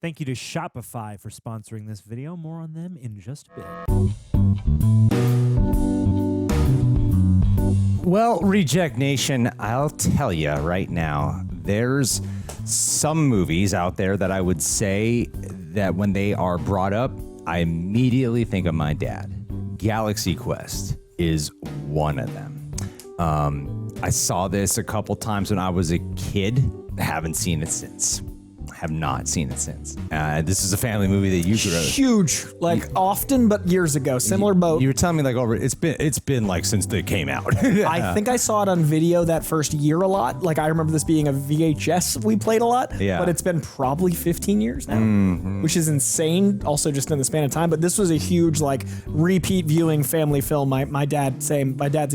Thank you to Shopify for sponsoring this video. More on them in just a bit. Well, Reject Nation, I'll tell you right now, there's some movies out there that I would say that when they are brought up, I immediately think of my dad. Galaxy Quest is one of them. I saw this a couple times when I was a kid. Haven't seen it since. Have not seen it since. This is a family movie that you grew up. Huge, often, but years ago. Similar boat. You were telling me it's been like since they came out. I think I saw it on video that first year a lot. Like I remember this being a VHS we played a lot. Yeah. But it's been probably 15 years now, which is insane. Also, just in the span of time. But this was a huge repeat viewing family film. My dad's a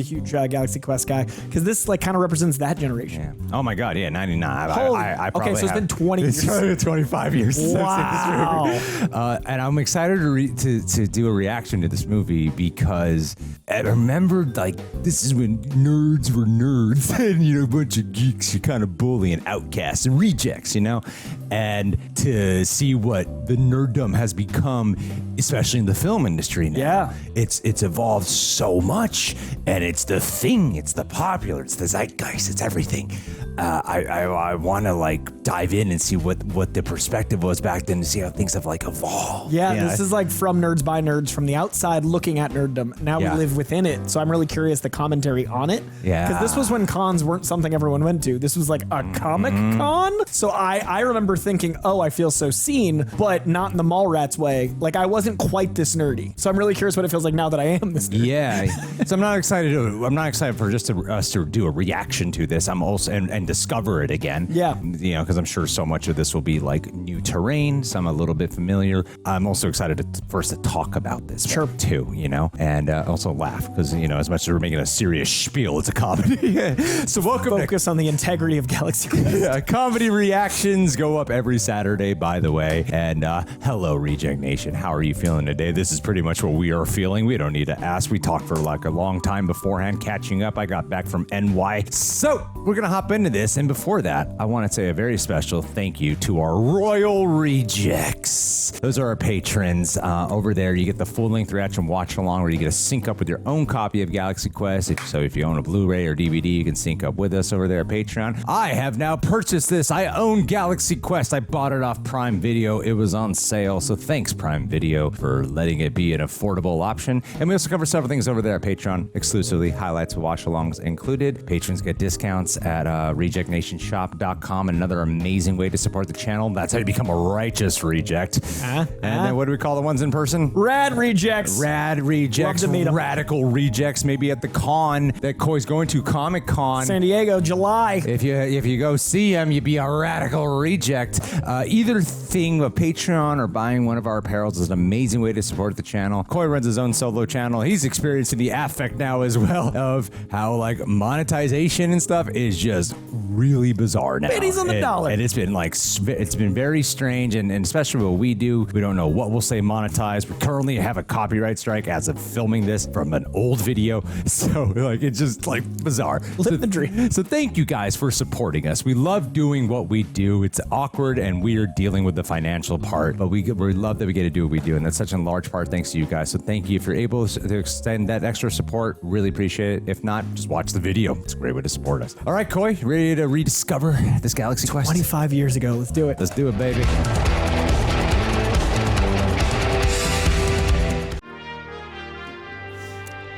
huge Galaxy Quest guy because this kind of represents that generation. Yeah. Oh my God, yeah, 99. I probably okay, so it's been 20 years. 25 years since I've seen this movie. And I'm excited to do a reaction to this movie because I remember this is when nerds were nerds and a bunch of geeks, you kind of bully and outcasts and rejects, and to see what the nerddom has become, especially in the film industry now. Yeah. It's evolved so much, and it's the thing, it's the popular, it's the zeitgeist, it's everything. I want to dive in and see what the perspective was back then to see how things have evolved. Yeah, this is from nerds by nerds from the outside looking at nerddom. Now we live within it, so I'm really curious the commentary on it. Yeah. Because this was when cons weren't something everyone went to. This was a comic con. So I remember thinking, oh, I feel so seen, but not in the Mallrats way. I wasn't quite this nerdy. So I'm really curious what it feels like now that I am this nerdy. Yeah. So I'm not excited for us to do a reaction to this. I'm also and discover it again. Yeah. Because I'm sure so much of this will be new terrain, some a little bit familiar. I'm also excited for us to talk about this too, and also laugh because, as much as we're making a serious spiel, it's a comedy. So welcome Focus on the integrity of Galaxy Quest. Yeah, comedy reactions go up every Saturday, by the way. And hello, Reject Nation. How are you feeling today? This is pretty much what we are feeling. We don't need to ask. We talked for a long time beforehand, catching up. I got back from NY. So we're going to hop into this. And before that, I want to say a very special thank you to our Royal Rejects. Those are our patrons. Over there, you get the full-length reaction watch-along where you get to sync up with your own copy of Galaxy Quest. If you own a Blu-ray or DVD, you can sync up with us over there at Patreon. I have now purchased this. I own Galaxy Quest. I bought it off Prime Video. It was on sale, so thanks, Prime Video, for letting it be an affordable option. And we also cover several things over there at Patreon exclusively. Highlights, watch-alongs included. Patrons get discounts at rejectnationshop.com. Another amazing way to support the channel. That's how you become a righteous reject. And then what do we call the ones in person? Rad Rejects. Rad Rejects. Love to meet 'em. Radical Rejects. Maybe at the con that Coy's going to, Comic Con. San Diego, July. If you go see him, you'd be a radical reject. Either thing, a Patreon or buying one of our apparels is an amazing way to support the channel. Coy runs his own solo channel. He's experiencing the affect now as well of how monetization and stuff is just really bizarre now. Pennies on the dollar. And it's been very strange, and especially what we do, we don't know what we'll say monetized. We currently have a copyright strike as of filming this from an old video, so it's just bizarre. Live the dream. So thank you guys for supporting us. We love doing what we do. It's awkward and weird dealing with the financial part, but we love that we get to do what we do, and that's such a large part thanks to you guys. So thank you if you're able to extend that extra support. Really appreciate it. If not, just watch the video. It's a great way to support us. All right, Coy, ready to rediscover this Galaxy Quest? 25 years ago. Let's do it. Let's do it, baby.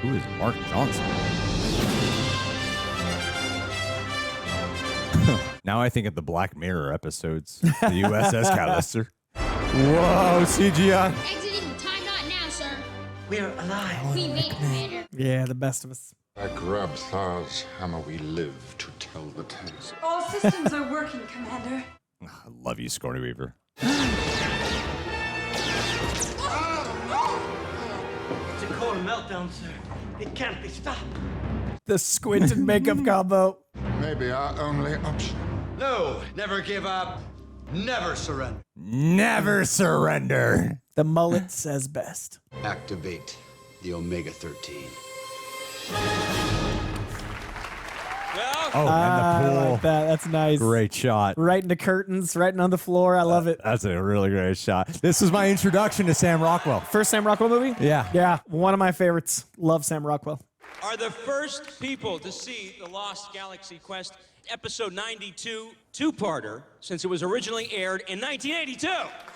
Who is Mark Johnson? Now I think of the Black Mirror episodes, the USS Callister. Whoa, CGI. Exiting the time knot now, sir. We're alive. We made it, Commander. Yeah, the best of us. Like Rabthar's hammer, we live to tell the tale. All systems are working, Commander. I love you, Sigourney Weaver. It's a core meltdown, sir. It can't be stopped. The squint and makeup combo. Maybe our only option. No, never give up. Never surrender. Never surrender. The mullet says best. Activate the Omega-13. Oh, and the pool. I like that. That's nice. Great shot. Right into curtains, right on the floor. I love it. That's a really great shot. This was my introduction to Sam Rockwell. First Sam Rockwell movie? Yeah. Yeah, one of my favorites. Love Sam Rockwell. Are the first people to see the Lost Galaxy Quest episode 92 two-parter since it was originally aired in 1982.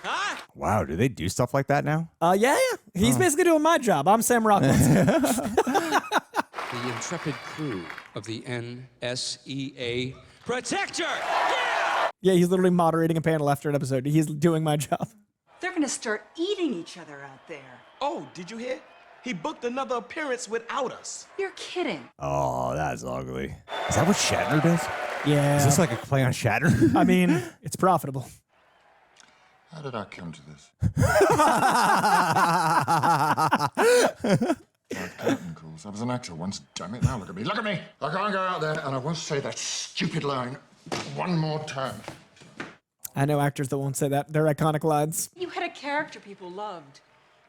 Huh? Wow, do they do stuff like that now? Yeah. He's basically doing my job. I'm Sam Rockwell. The intrepid crew of the NSEA Protector! Yeah, he's literally moderating a panel after an episode. He's doing my job. They're gonna start eating each other out there. Oh, did you hear? He booked another appearance without us. You're kidding. Oh, that's ugly. Is that what Shatner does? Yeah. Is this like a play on Shatner? I mean, it's profitable. How did I come to this? Curtain calls. I was an actor once. Damn it! Now look at me. Look at me. I can't go out there and I won't say that stupid line one more time. I know actors that won't say that. They're iconic lines. You had a character people loved.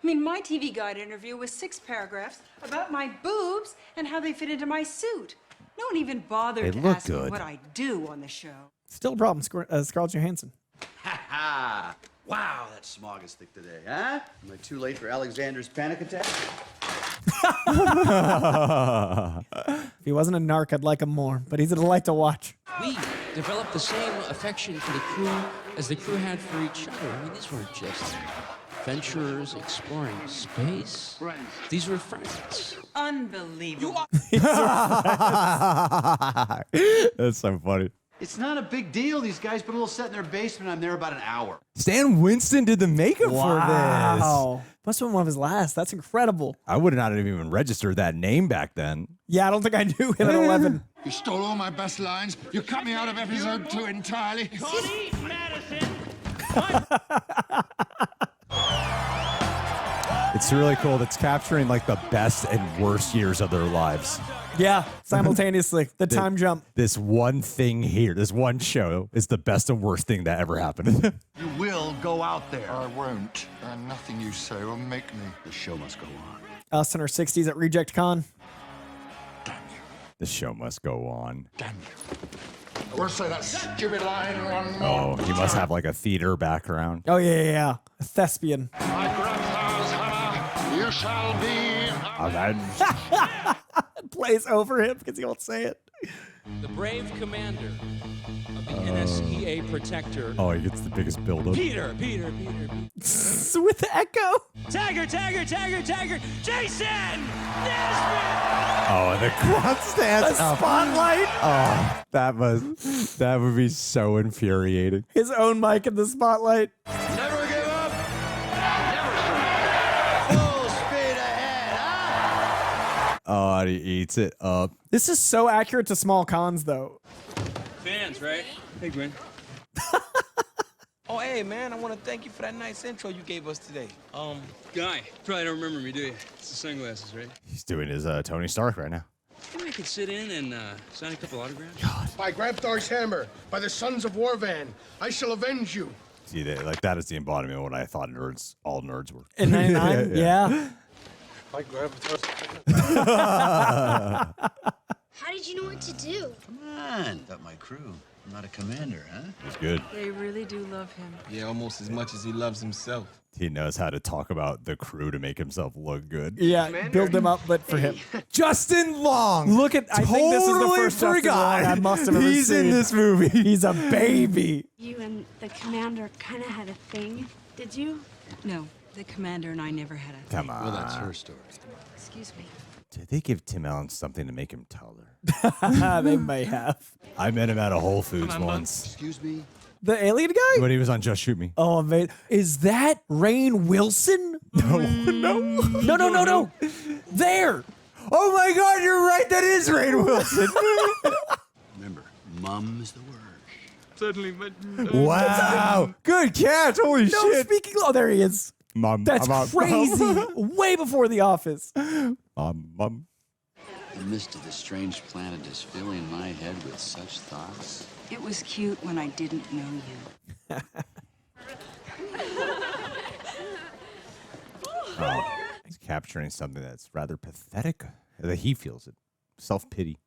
I mean, my TV Guide interview was 6 paragraphs about my boobs and how they fit into my suit. No one even bothered They to look ask me good. what I do on the show. Still a problem, Scarlett Johansson. Ha ha! Wow, that smog is thick today, huh? Am I too late for Alexander's panic attack? If he wasn't a narc, I'd like him more, but he's a delight to watch. We developed the same affection for the crew as the crew had for each other. I mean, these weren't just adventurers exploring space. Friends. These were friends. Unbelievable. That's so funny. It's not a big deal. These guys put a little set in their basement. I'm there about an hour. Stan Winston did the makeup for this. Wow. Must have been one of his last. That's incredible. I would not have even registered that name back then. Yeah, I don't think I knew him at 11. You stole all my best lines. You cut me out of episode 2 entirely. Tawny Madison! It's really cool. That's capturing like the best and worst years of their lives. Yeah, simultaneously. The time jump. This one thing here, this one show is the best and worst thing that ever happened. You will go out there. I won't. And nothing you say will make me. The show must go on. Us in our 60s at Reject Con. Damn you. The show must go on. Damn you. I won't say that stupid line one Oh, more he must have like a theater background. Oh, yeah. A thespian. My grandfather's hammer, you shall be. Plays over him because he won't say it. The brave commander of the NSEA Protector. Oh, he gets the biggest buildup. Peter. With the echo. Taggart! Jason Nesmith! Oh, and the crowd stands up. Spotlight. Oh, that would be so infuriating. His own mic in the spotlight. Never give up. Never surrender. Full speed ahead, huh? Oh, and he eats it up. This is so accurate to small cons, though. Fans, right? Hey, Gwen. Oh, hey, man, I want to thank you for that nice intro you gave us today. Guy, probably don't remember me, do you? It's the sunglasses, right? He's doing his Tony Stark right now. Maybe I could sit in and sign a couple autographs? By Grabthar's hammer, by the sons of Warvan, I shall avenge you. See, like that is the embodiment of what I thought all nerds were. In 99? Yeah. By Grabthar's How did you know what to do? Come on. Got my crew. I'm not a commander, huh? It's good. They really do love him. Yeah, almost as much as he loves himself. He knows how to talk about the crew to make himself look good. Yeah, build him up, but for him. Justin Long. Look at, I think this is the first Justin Long I must have ever seen. He's in this movie. He's a baby. You and the commander kind of had a thing, did you? No, the commander and I never had a Come on. Well, that's her story. Excuse me. Did they give Tim Allen something to make him taller? They may have. I met him at a Whole Foods once. Excuse me? The alien guy? When he was on Just Shoot Me. Oh, amazing. Is that Rainn Wilson? No. There. Oh my God, you're right. That is Rainn Wilson. Remember, mum is the word. Certainly, but... Wow. Good catch. Holy No, shit. speaking. Oh, there he is. Mom, That's crazy. Way before The Office. Mom. The mist of the strange planet is filling my head with such thoughts. It was cute when I didn't know you. He's capturing something that's rather pathetic. That he feels it. Self-pity.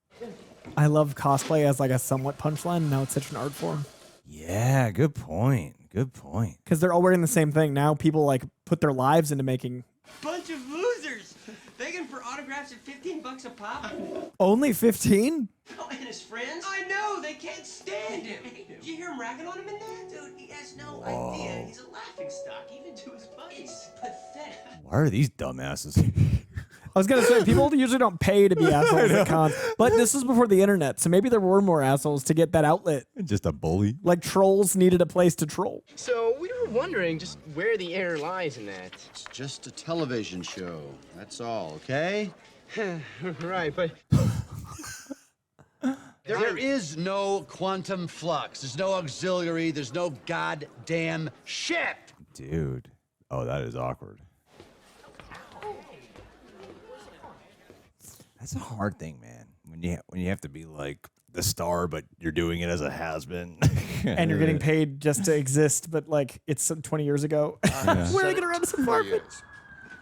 I love cosplay as like a somewhat punchline. Now it's such an art form. Yeah, good point. Good point. Because they're all wearing the same thing. Now people like put their lives into making. Bunch of losers. Begging for autographs at $15 a pop. Only 15? Oh, and his friends? I know, they can't stand him. Did you hear him ragging on him in there? Dude, he has no idea. He's a laughingstock, even to his buddies. It's pathetic. Why are these dumbasses? I was going to say, people usually don't pay to be assholes at cons. But this was before the internet, so maybe there were more assholes to get that outlet. Just a bully. Like trolls needed a place to troll. So we were wondering just where the error lies in that. It's just a television show. That's all, okay? Right, but... There is no quantum flux. There's no auxiliary. There's no goddamn shit. Dude. Oh, that is awkward. That's a hard thing, man. When you have to be like the star, but you're doing it as a has-been. And you're getting paid just to exist, but like it's some 20 years ago. Where are they going to run this apartment?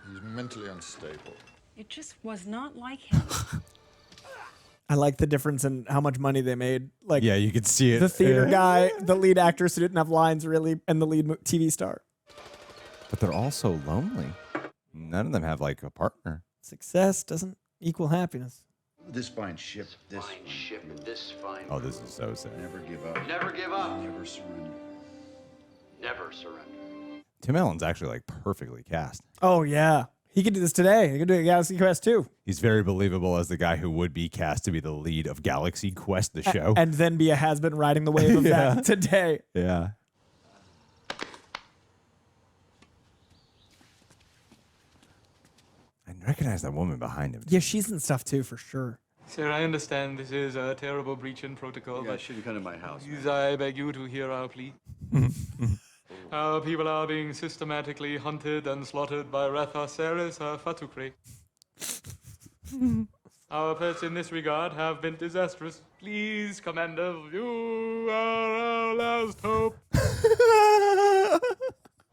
He's mentally unstable. It just was not like him. I like the difference in how much money they made. Like, yeah, you could see it. The theater guy, the lead actress who didn't have lines really, and the lead TV star. But they're also lonely. None of them have like a partner. Success doesn't equal happiness. This fine ship, this fine ship, this fine. Oh, this is so sad. Never give up. Never give up. Never surrender. Never surrender. Tim Allen's actually like perfectly cast. Oh yeah, he could do this today. He could do a Galaxy Quest too. He's very believable as the guy who would be cast to be the lead of Galaxy Quest, the show, and then be a has-been riding the wave of that today. Yeah. I recognize that woman behind him. Yeah, she's in stuff too, for sure. Sir, I understand this is a terrible breach in protocol. You guys shouldn't come to my house. Please, I beg you to hear our plea. Our people are being systematically hunted and slaughtered by Rathaceres Fatukre. Our efforts in this regard have been disastrous. Please, Commander, you are our last hope.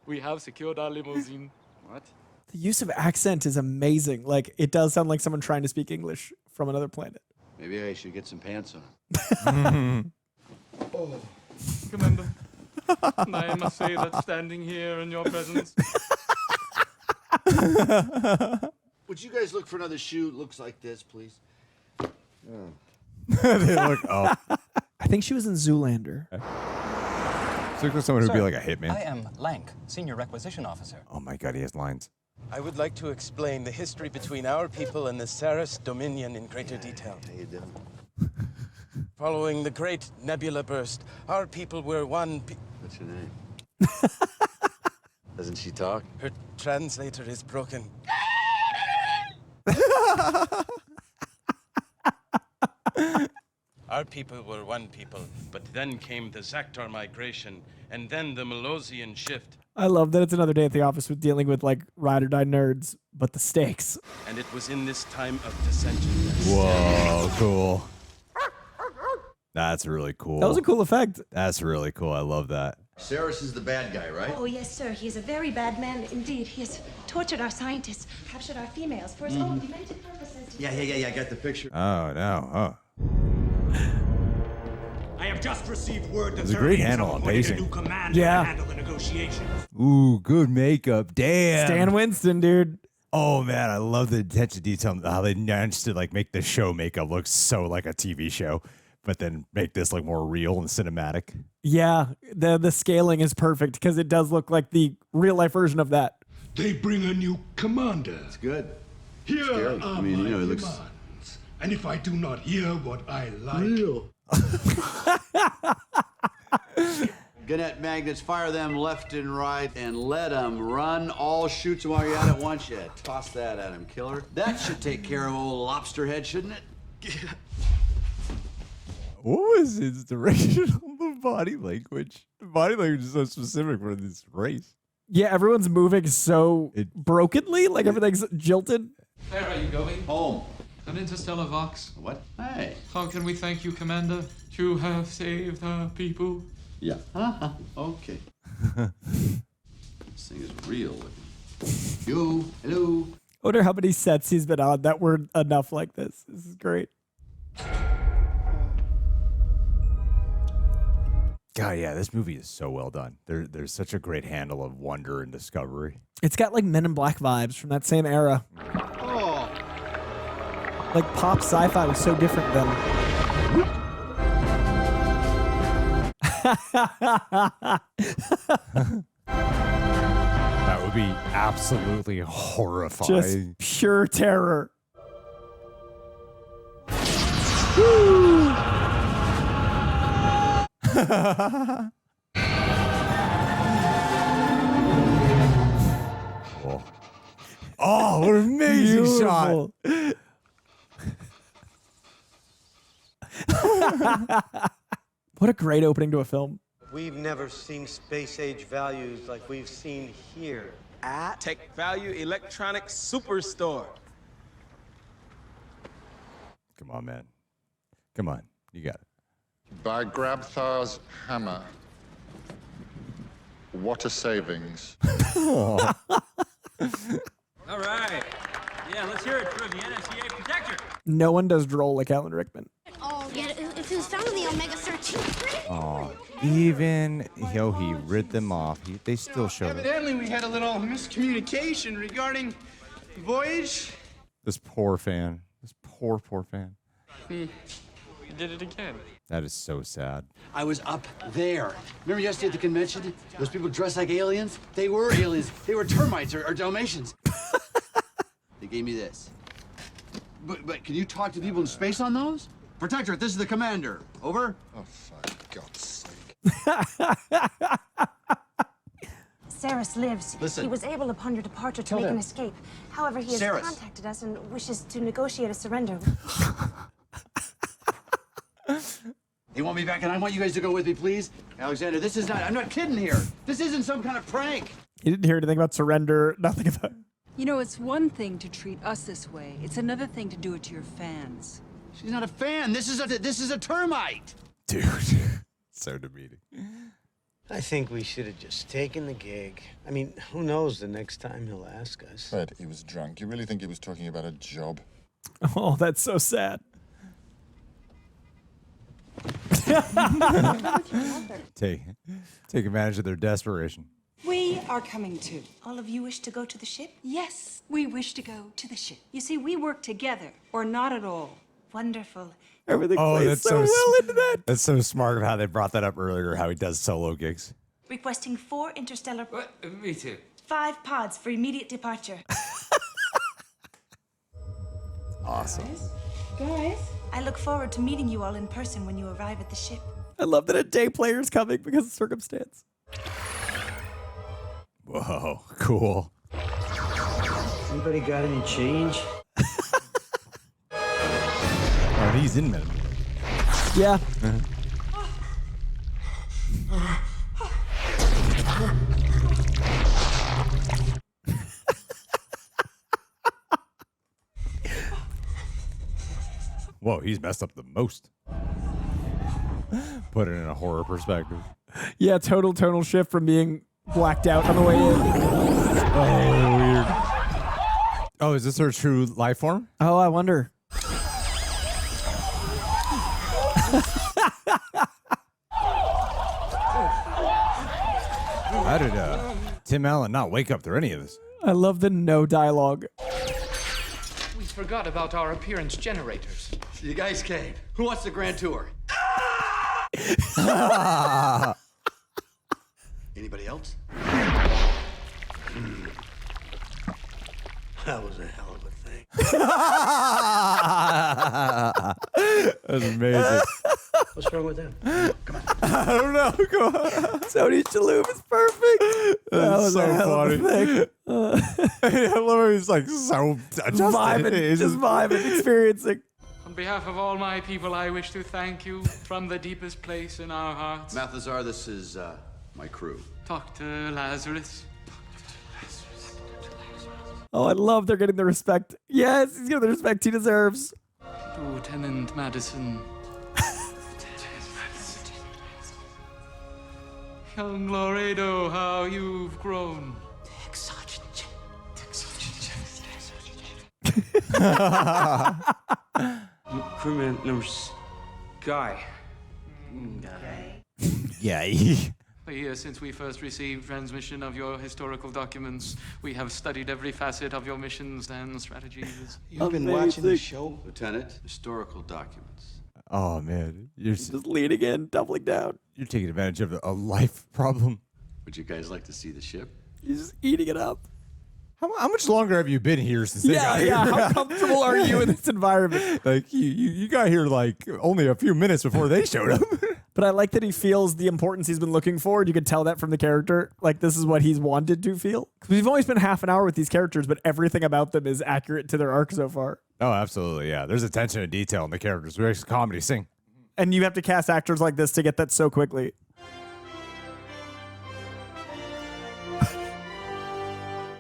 We have secured our limousine. What? The use of accent is amazing. Like, it does sound like someone trying to speak English from another planet. Maybe I should get some pants on. Oh, Commander. I must say that standing here in your presence. Would you guys look for another shoe that looks like this, please? They look. Oh, I think she was in Zoolander. So like someone who'd be like a hitman. I am Lank, Senior Requisition Officer. Oh my God, he has lines. I would like to explain the history between our people and the Saris Dominion in greater detail. How you doing? Following the great nebula burst, our people were one. What's your name? Doesn't she talk? Her translator is broken. Our people were one people, but then came the Zaktar migration, and then the Melosian shift. I love that it's another day at the office with dealing with like ride or die nerds, but the stakes. And it was in this time of dissension. Whoa, cool. That's really cool. That was a cool effect. That's really cool. I love that. Saris is the bad guy, right? Oh, yes, sir. He is a very bad man indeed. He has tortured our scientists, captured our females for his own demented purposes. Yeah. I got the picture. Oh no. Oh. I have just received word that There's a great handle on pacing. a new commander to handle the negotiations. Ooh, good makeup. Damn. Stan Winston, dude. Oh man, I love the attention to detail. How they managed to like make the show makeup look so like a TV show, but then make this like more real and cinematic. Yeah, the scaling is perfect because it does look like the real life version of that. They bring a new commander. It's good. Here Scary. are I mean, my you know, it looks. demands. And if I do not hear what I like, Real. Gannett magnets, fire them left and right and let them run. All shoots them while you're at it once. Yeah, toss that at him, killer. That should take care of old lobster head, shouldn't it? What was his direction on the body language? The body language is so specific for this race. Yeah, everyone's moving so brokenly, like everything's jilted. Where are you going? Home. An interstellar Vox. What? Hey. How can we thank you, Commander? You have saved our people. Yeah. Okay. This thing is real looking. You, hello. I wonder how many sets he's been on that were enough like this. This is great. God, yeah, this movie is so well done. There's such a great handle of wonder and discovery. It's got like Men in Black vibes from that same era. Oh. Like pop sci-fi was so different then. That would be absolutely horrifying. Just pure terror. Woo! Oh, what an amazing shot. What a great opening to a film. We've never seen space age values like we've seen here. At Tech Value Electronics Superstore. Come on, man. Come on. You got it. By Grabthar's hammer. What a savings. All right. Yeah, let's hear it for the NSCA Protector. No one does droll like Alan Rickman. Oh, yeah, if it was found in the Omega 13. Oh, even he rid them off. They still show it. Evidently, we had a little miscommunication regarding Voyage. This poor fan. This poor fan. You did it again. That is so sad. I was up there. Remember yesterday at the convention? Those people dressed like aliens? They were aliens. They were termites or Dalmatians. They gave me this. But can you talk to people in space on those? Protectorate, this is the commander. Over? Oh, for God's sake. Saris lives. Listen. He was able upon your departure to Tell make an them. escape. However, he has Saris. contacted us and wishes to negotiate a surrender. They want me back, and I want you guys to go with me, please. Alexander, this is not, I'm not kidding here. This isn't some kind of prank. He didn't hear anything about surrender, nothing about. You know, it's one thing to treat us this way. It's another thing to do it to your fans. She's not a fan. This is a termite. Dude, so demeaning. I think we should have just taken the gig. I mean, who knows the next time he'll ask us. Fred, he was drunk. You really think he was talking about a job? Oh, that's so sad. Take advantage of their desperation. We are coming too. All of you wish to go to the ship? Yes, we wish to go to the ship. You see, we work together, or not at all. Wonderful. Everything plays so well into that. That's so smart of how they brought that up earlier, how he does solo gigs. Requesting 4 interstellar... Me too. 5 pods for immediate departure. Awesome. Guys? I look forward to meeting you all in person when you arrive at the ship. I love that a day player's coming because of circumstance. Whoa, cool. Anybody got any change? Oh, he's in minimum. Yeah. Whoa, he's messed up the most. Put it in a horror perspective. Yeah, total tonal shift from being blacked out on the way in. Oh, weird. Oh, is this her true life form? Oh, I wonder. How did Tim Allen not wake up through any of this? I love the no dialogue. We forgot about our appearance generators. You guys came. Who wants the grand tour? Anybody else? That was a hell of a thing. That's amazing. What's wrong with them? Come on. I don't know. Come on. Tony Shalhoub is perfect. That was so a hell of a funny. thing. I love how he's like so Vibing, just vibing, experiencing. On behalf of all my people, I wish to thank you from the deepest place in our hearts. Mathazar, this is my crew. Dr. Lazarus. Oh, I love they're getting the respect. Yes, he's getting the respect he deserves. Lieutenant Madison. Young Laredo, how you've grown. Crewman number Guy. Yeah. For years since we first received transmission of your historical documents, we have studied every facet of your missions and strategies. You've been watching the show, Lieutenant. Historical documents. Oh, man. You're just leaning in, doubling down. You're taking advantage of a life problem. Would you guys like to see the ship? He's just eating it up. How much longer have you been here since they got here? How comfortable are you in this environment? Like, you got here, like, only a few minutes before they showed up. But I like that he feels the importance he's been looking for. You can tell that from the character. Like, this is what he's wanted to feel. Because we've only spent half an hour with these characters, but everything about them is accurate to their arc so far. Oh, absolutely, yeah. There's attention to detail in the characters. Very comedy sing. And you have to cast actors like this to get that so quickly.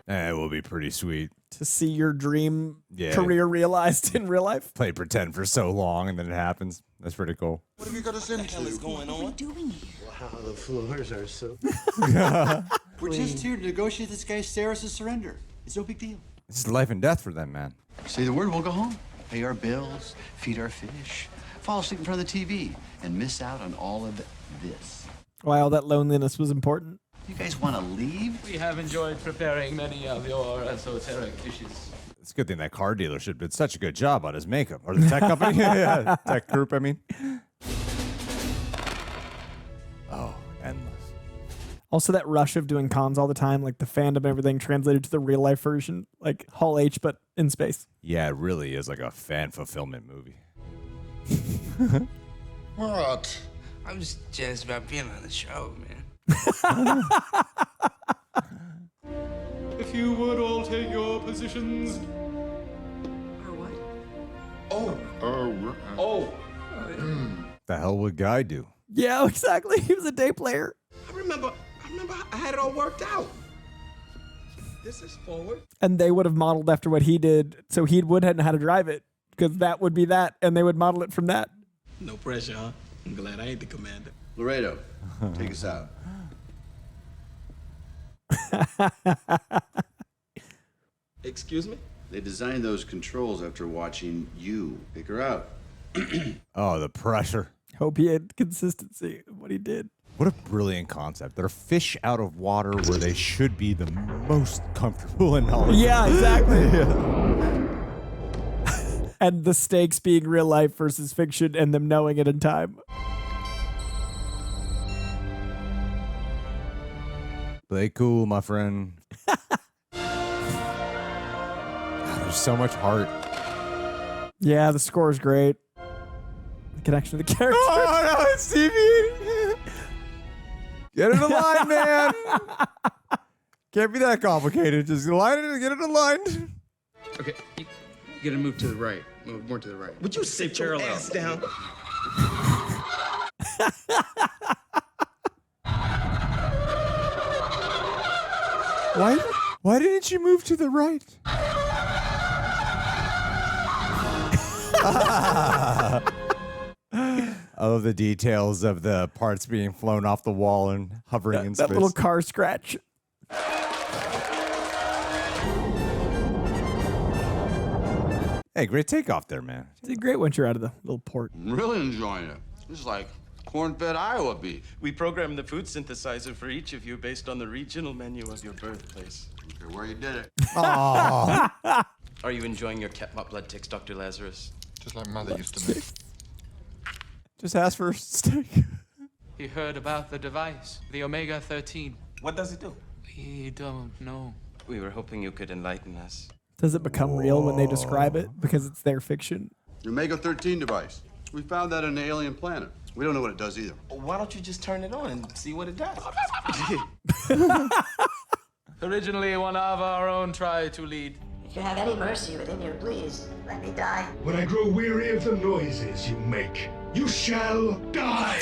It will be pretty sweet. To see your dream career realized in real life. Play pretend for so long and then it happens. That's pretty cool. What have you got us into? What the hell is going on? What are we doing here? Wow, the floors are so... We're just here to negotiate this guy Sarah's surrender. It's no big deal. This is life and death for them, man. Say the word, we'll go home. Pay our bills, feed our fish, fall asleep in front of the TV, and miss out on all of this. Why all that loneliness was important. You guys want to leave? We have enjoyed preparing many of your esoteric dishes. It's a good thing that car dealership did such a good job on his makeup. Or the tech company. Yeah, tech group, I mean. Oh, endless. Also that rush of doing cons all the time, like the fandom and everything translated to the real life version, like Hall H, but in space. Yeah, it really is like a fan fulfillment movie. What? I'm just jealous about being on the show, man. If you would all take your positions. Or what? Oh. The hell would Guy do? Yeah, exactly. He was a day player. I remember I had it all worked out. This is forward. And they would have modeled after what he did, so he would have how to drive it, because that would be that, and they would model it from that. No pressure, huh? I'm glad I ain't the commander. Laredo, take us out. Excuse me? They designed those controls after watching you pick her out. Oh, the pressure. Hope he had consistency in what he did. What a brilliant concept. They're fish out of water where they should be the most comfortable and knowledgeable. Yeah, exactly. And the stakes being real life versus fiction and them knowing it in time. Play cool, my friend. God, there's so much heart. Yeah, the score is great. The connection to the character. Oh, no, it's Stevie. Get it aligned, man. Can't be that complicated. Just align it and get it aligned. Okay, you gotta move to the right. Move more to the right. Would you sit your ass down? Why didn't you move to the right? I love the details of the parts being flown off the wall and hovering in space. That little car scratch. Hey, great takeoff there, man. It's a great once you're out of the little port. I'm really enjoying it. This is like corn-fed Iowa beef. We programmed the food synthesizer for each of you based on the regional menu of your birthplace. Okay, where you did it. Aww. Are you enjoying your Ketmop blood ticks, Dr. Lazarus? Just like Mother used to make. Just ask for a steak. He heard about the device, the Omega-13. What does it do? We don't know. We were hoping you could enlighten us. Does it become real when they describe it because it's their fiction? Your Omega-13 device. We found that on an alien planet. We don't know what it does either. Why don't you just turn it on and see what it does? Originally, one of our own tried to lead. If you have any mercy within you, please let me die. When I grow weary of the noises you make, you shall die.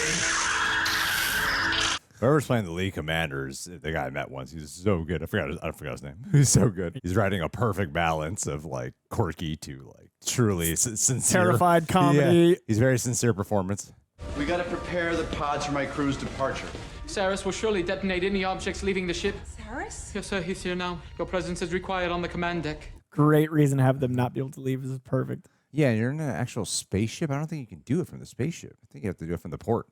Whoever's playing the lead commander is the guy I met once. He's so good. I forgot his name. He's so good. He's writing a perfect balance of like quirky to like truly sincere. Terrified comedy. Yeah. He's very sincere performance. We gotta prepare the pods for my crew's departure. Cyrus will surely detonate any objects leaving the ship. Cyrus? Yes, sir, he's here now. Your presence is required on the command deck. Great reason to have them not be able to leave. This is perfect. Yeah, you're in an actual spaceship. I don't think you can do it from the spaceship. I think you have to do it from the port.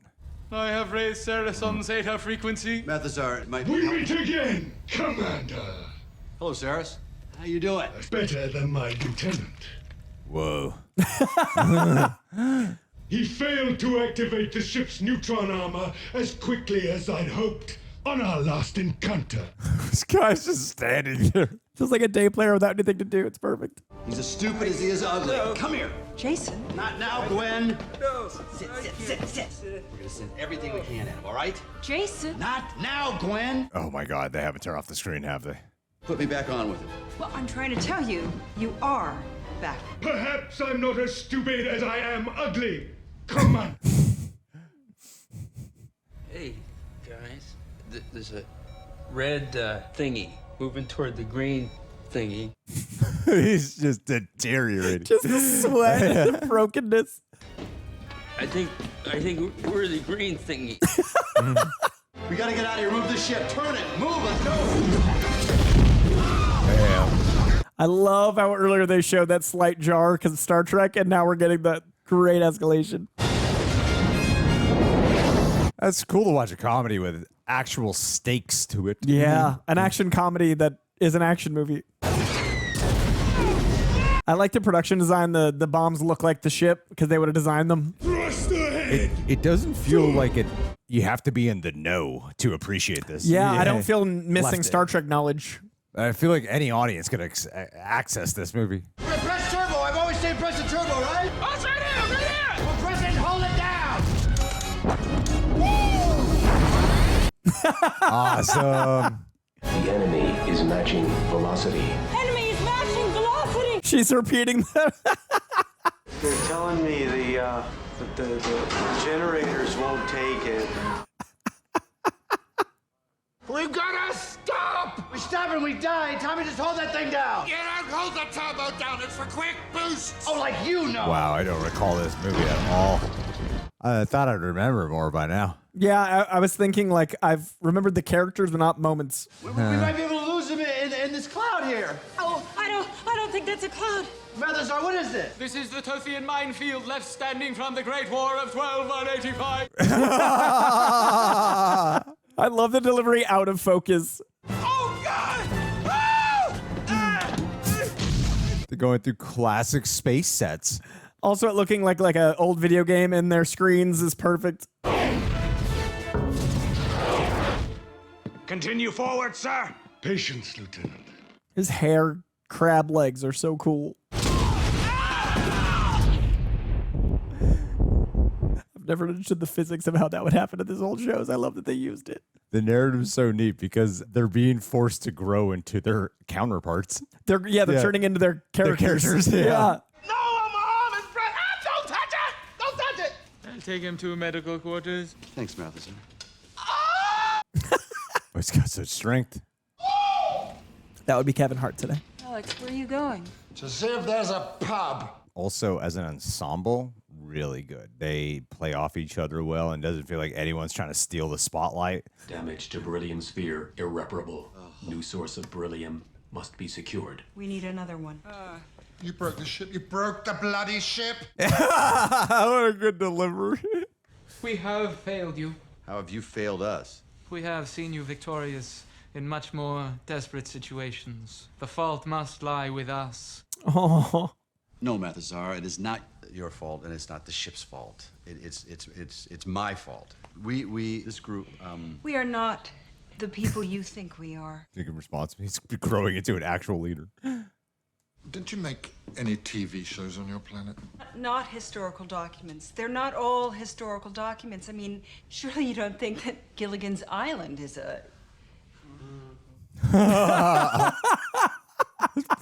I have raised Saracen zeta frequency. Mathazar, might We meet again, Commander. Hello, Saris. How you doing? Better than my lieutenant. Whoa. He failed to activate the ship's neutron armor as quickly as I'd hoped on our last encounter. This guy's just standing there. Just like a day player without anything to do. It's perfect. He's as stupid as he is ugly. No. Come here. Jason? Not now, Gwen. No. Sit. We're gonna send everything we can at him, all right? Jason? Not now, Gwen. Oh my God, they haven't turned off the screen, have they? Put me back on with him. Well, I'm trying to tell you, you are back. Perhaps I'm not as stupid as I am ugly. Come on. Hey, guys. There's a red thingy moving toward the green thingy. He's just deteriorating. Just the sweat and the brokenness. I think we're the green thingy. We gotta get out of here. Move the ship. Turn it. Move. Let's go. I love how earlier they showed that slight jar because of Star Trek, and now we're getting that great escalation. That's cool to watch a comedy with actual stakes to it. Yeah, an action comedy that is an action movie. I like the production design. The bombs look like the ship because they would have designed them. It doesn't feel like it. You have to be in the know to appreciate this. Yeah, I don't feel missing Star Trek knowledge. I feel like any audience could access this movie. Press turbo. I've always said press the turbo, right? Oh, it's right here, right here! Well, press it and hold it down. Awesome. The enemy is matching velocity. Enemy is matching velocity! She's repeating that. They're telling me the generators won't take it. We've gotta stop! We stop and we die. Tommy, just hold that thing down. You don't hold the turbo down. It's for quick boosts. Oh, like you know. Wow, I don't recall this movie at all. I thought I'd remember more by now. Yeah, I was thinking like I've remembered the characters, but not moments. We might be able to lose him in this cloud here. Oh, I don't think that's a cloud. Mathazar, what is this? This is the Tothian minefield left standing from the Great War of 12185. I love the delivery out of focus. Oh, God! They're going through classic space sets. Also, it looking like an old video game in their screens is perfect. Continue forward, sir. Patience, Lieutenant. His hair crab legs are so cool. I've never understood the physics of how that would happen in these old shows. I love that they used it. The narrative's so neat because they're being forced to grow into their counterparts. They're turning into their characters. Yeah. No, I'm arm and Fred. Don't touch it! Don't touch it! I'll take him to medical quarters. Thanks, Matheson. Oh, he's got such strength. That would be Kevin Hart today. Alex, where are you going? To see if there's a pub. Also, as an ensemble, really good. They play off each other well and doesn't feel like anyone's trying to steal the spotlight. Damage to beryllium sphere irreparable. New source of beryllium must be secured. We need another one. You broke the ship. You broke the bloody ship. What a good delivery. We have failed you. How have you failed us? We have seen you victorious in much more desperate situations. The fault must lie with us. Oh. No, Mathazar, it is not your fault, and it's not the ship's fault. It's my fault. This group. We are not the people you think we are. I think in response, he's growing into an actual leader. Didn't you make any TV shows on your planet? Not historical documents. They're not all historical documents. I mean, surely you don't think that Gilligan's Island is a...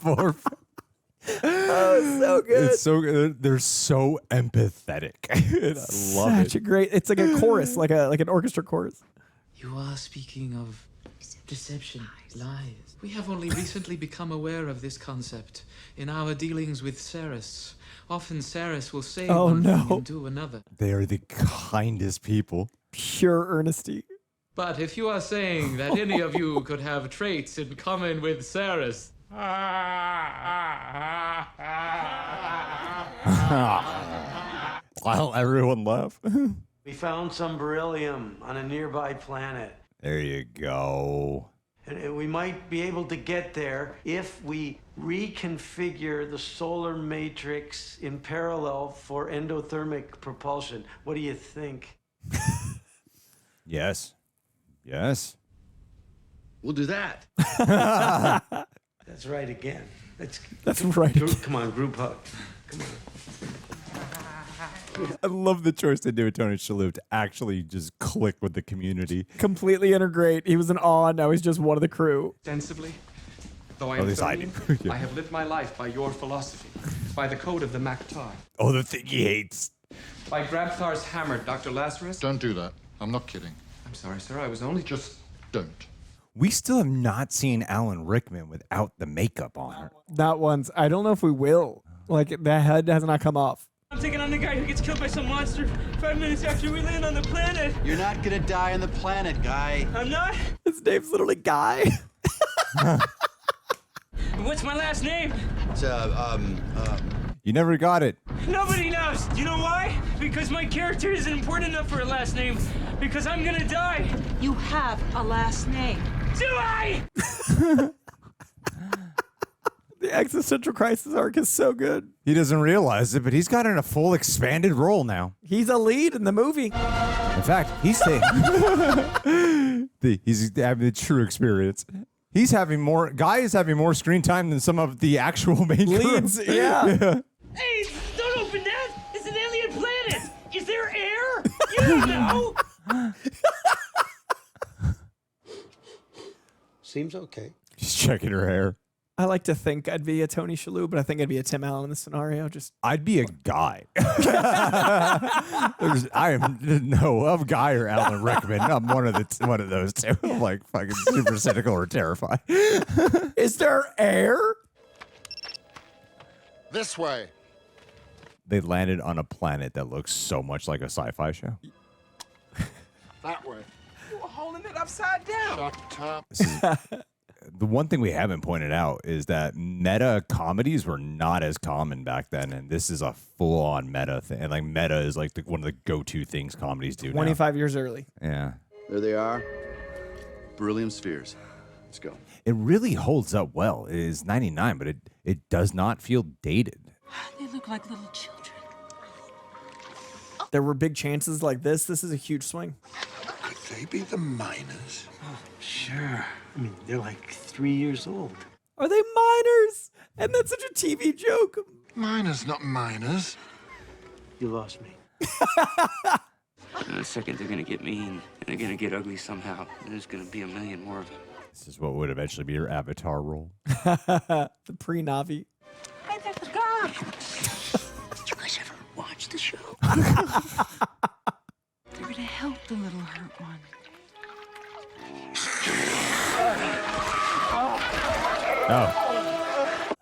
Poor. Oh, so good. It's so good. They're so empathetic. I love it. Such a great. It's like a chorus, like an orchestra chorus. You are speaking of deception, lies. We have only recently become aware of this concept in our dealings with Saris. Often Saris will say one thing and do another. They are the kindest people. Pure earnesty. But if you are saying that any of you could have traits in common with Saris, While everyone laugh. We found some beryllium on a nearby planet. There you go. And we might be able to get there if we reconfigure the solar matrix in parallel for endothermic propulsion. What do you think? Yes. Yes. We'll do that. That's right again. That's right. Come on, group hug. Come on. I love the choice to do with Tony Shalhoub to actually just click with the community. Completely integrate. He was an awe. Now he's just one of the crew. Ostensibly, though I At am least I Thermian, do. I have lived my life by your philosophy, by the code of the Maktar, Oh, the thing he hates. by Grabthar's hammer, Dr. Lazarus. Don't do that. I'm not kidding. I'm sorry, sir. I was only Just don't. We still have not seen Alan Rickman without the makeup on her. Not once. I don't know if we will. Like, that head has not come off. I'm taking on the guy who gets killed by some monster 5 minutes after we land on the planet. You're not gonna die on the planet, Guy. I'm not? His name's literally Guy. What's my last name? It's You never got it. Nobody knows. Do you know why? Because my character isn't important enough for a last name. Because I'm gonna die. You have a last name. Do I? The existential crisis arc is so good. He doesn't realize it, but he's gotten a full expanded role now. He's a lead in the movie. In fact, he's he's having the true experience. He's having more. Guy is having more screen time than some of the actual main leads. crew. Yeah. Hey, don't open that. It's an alien planet. Is there air? You don't know. Seems okay. She's checking her hair. I like to think I'd be a Tony Shalhoub, but I think I'd be a Tim Allen in this scenario. I'd be a Guy. I am of Guy or Alan Rickman. I'm one of those two. I'm like fucking super cynical or terrified. Is there air? This way. They landed on a planet that looks so much like a sci-fi show. That way. You were holding it upside down. Shut up. The one thing we haven't pointed out is that meta comedies were not as common back then, and this is a full-on meta thing. And like meta is like one of the go-to things comedies do. 25 years early. Yeah. There they are. Beryllium spheres. Let's go. It really holds up well. It is 99, but it does not feel dated. They look like little children. There were big chances like this. This is a huge swing. Could they be the miners? Oh, sure. I mean, they're like 3 years old. Are they minors? And that's such a TV joke. Miners, not miners. You lost me. In a second, they're gonna get mean, and they're gonna get ugly somehow. And there's gonna be a million more of them. This is what would eventually be your avatar role. The pre-Navi. Hey, there's a guy. Did you guys ever watch the show? They're gonna help the little hurt one.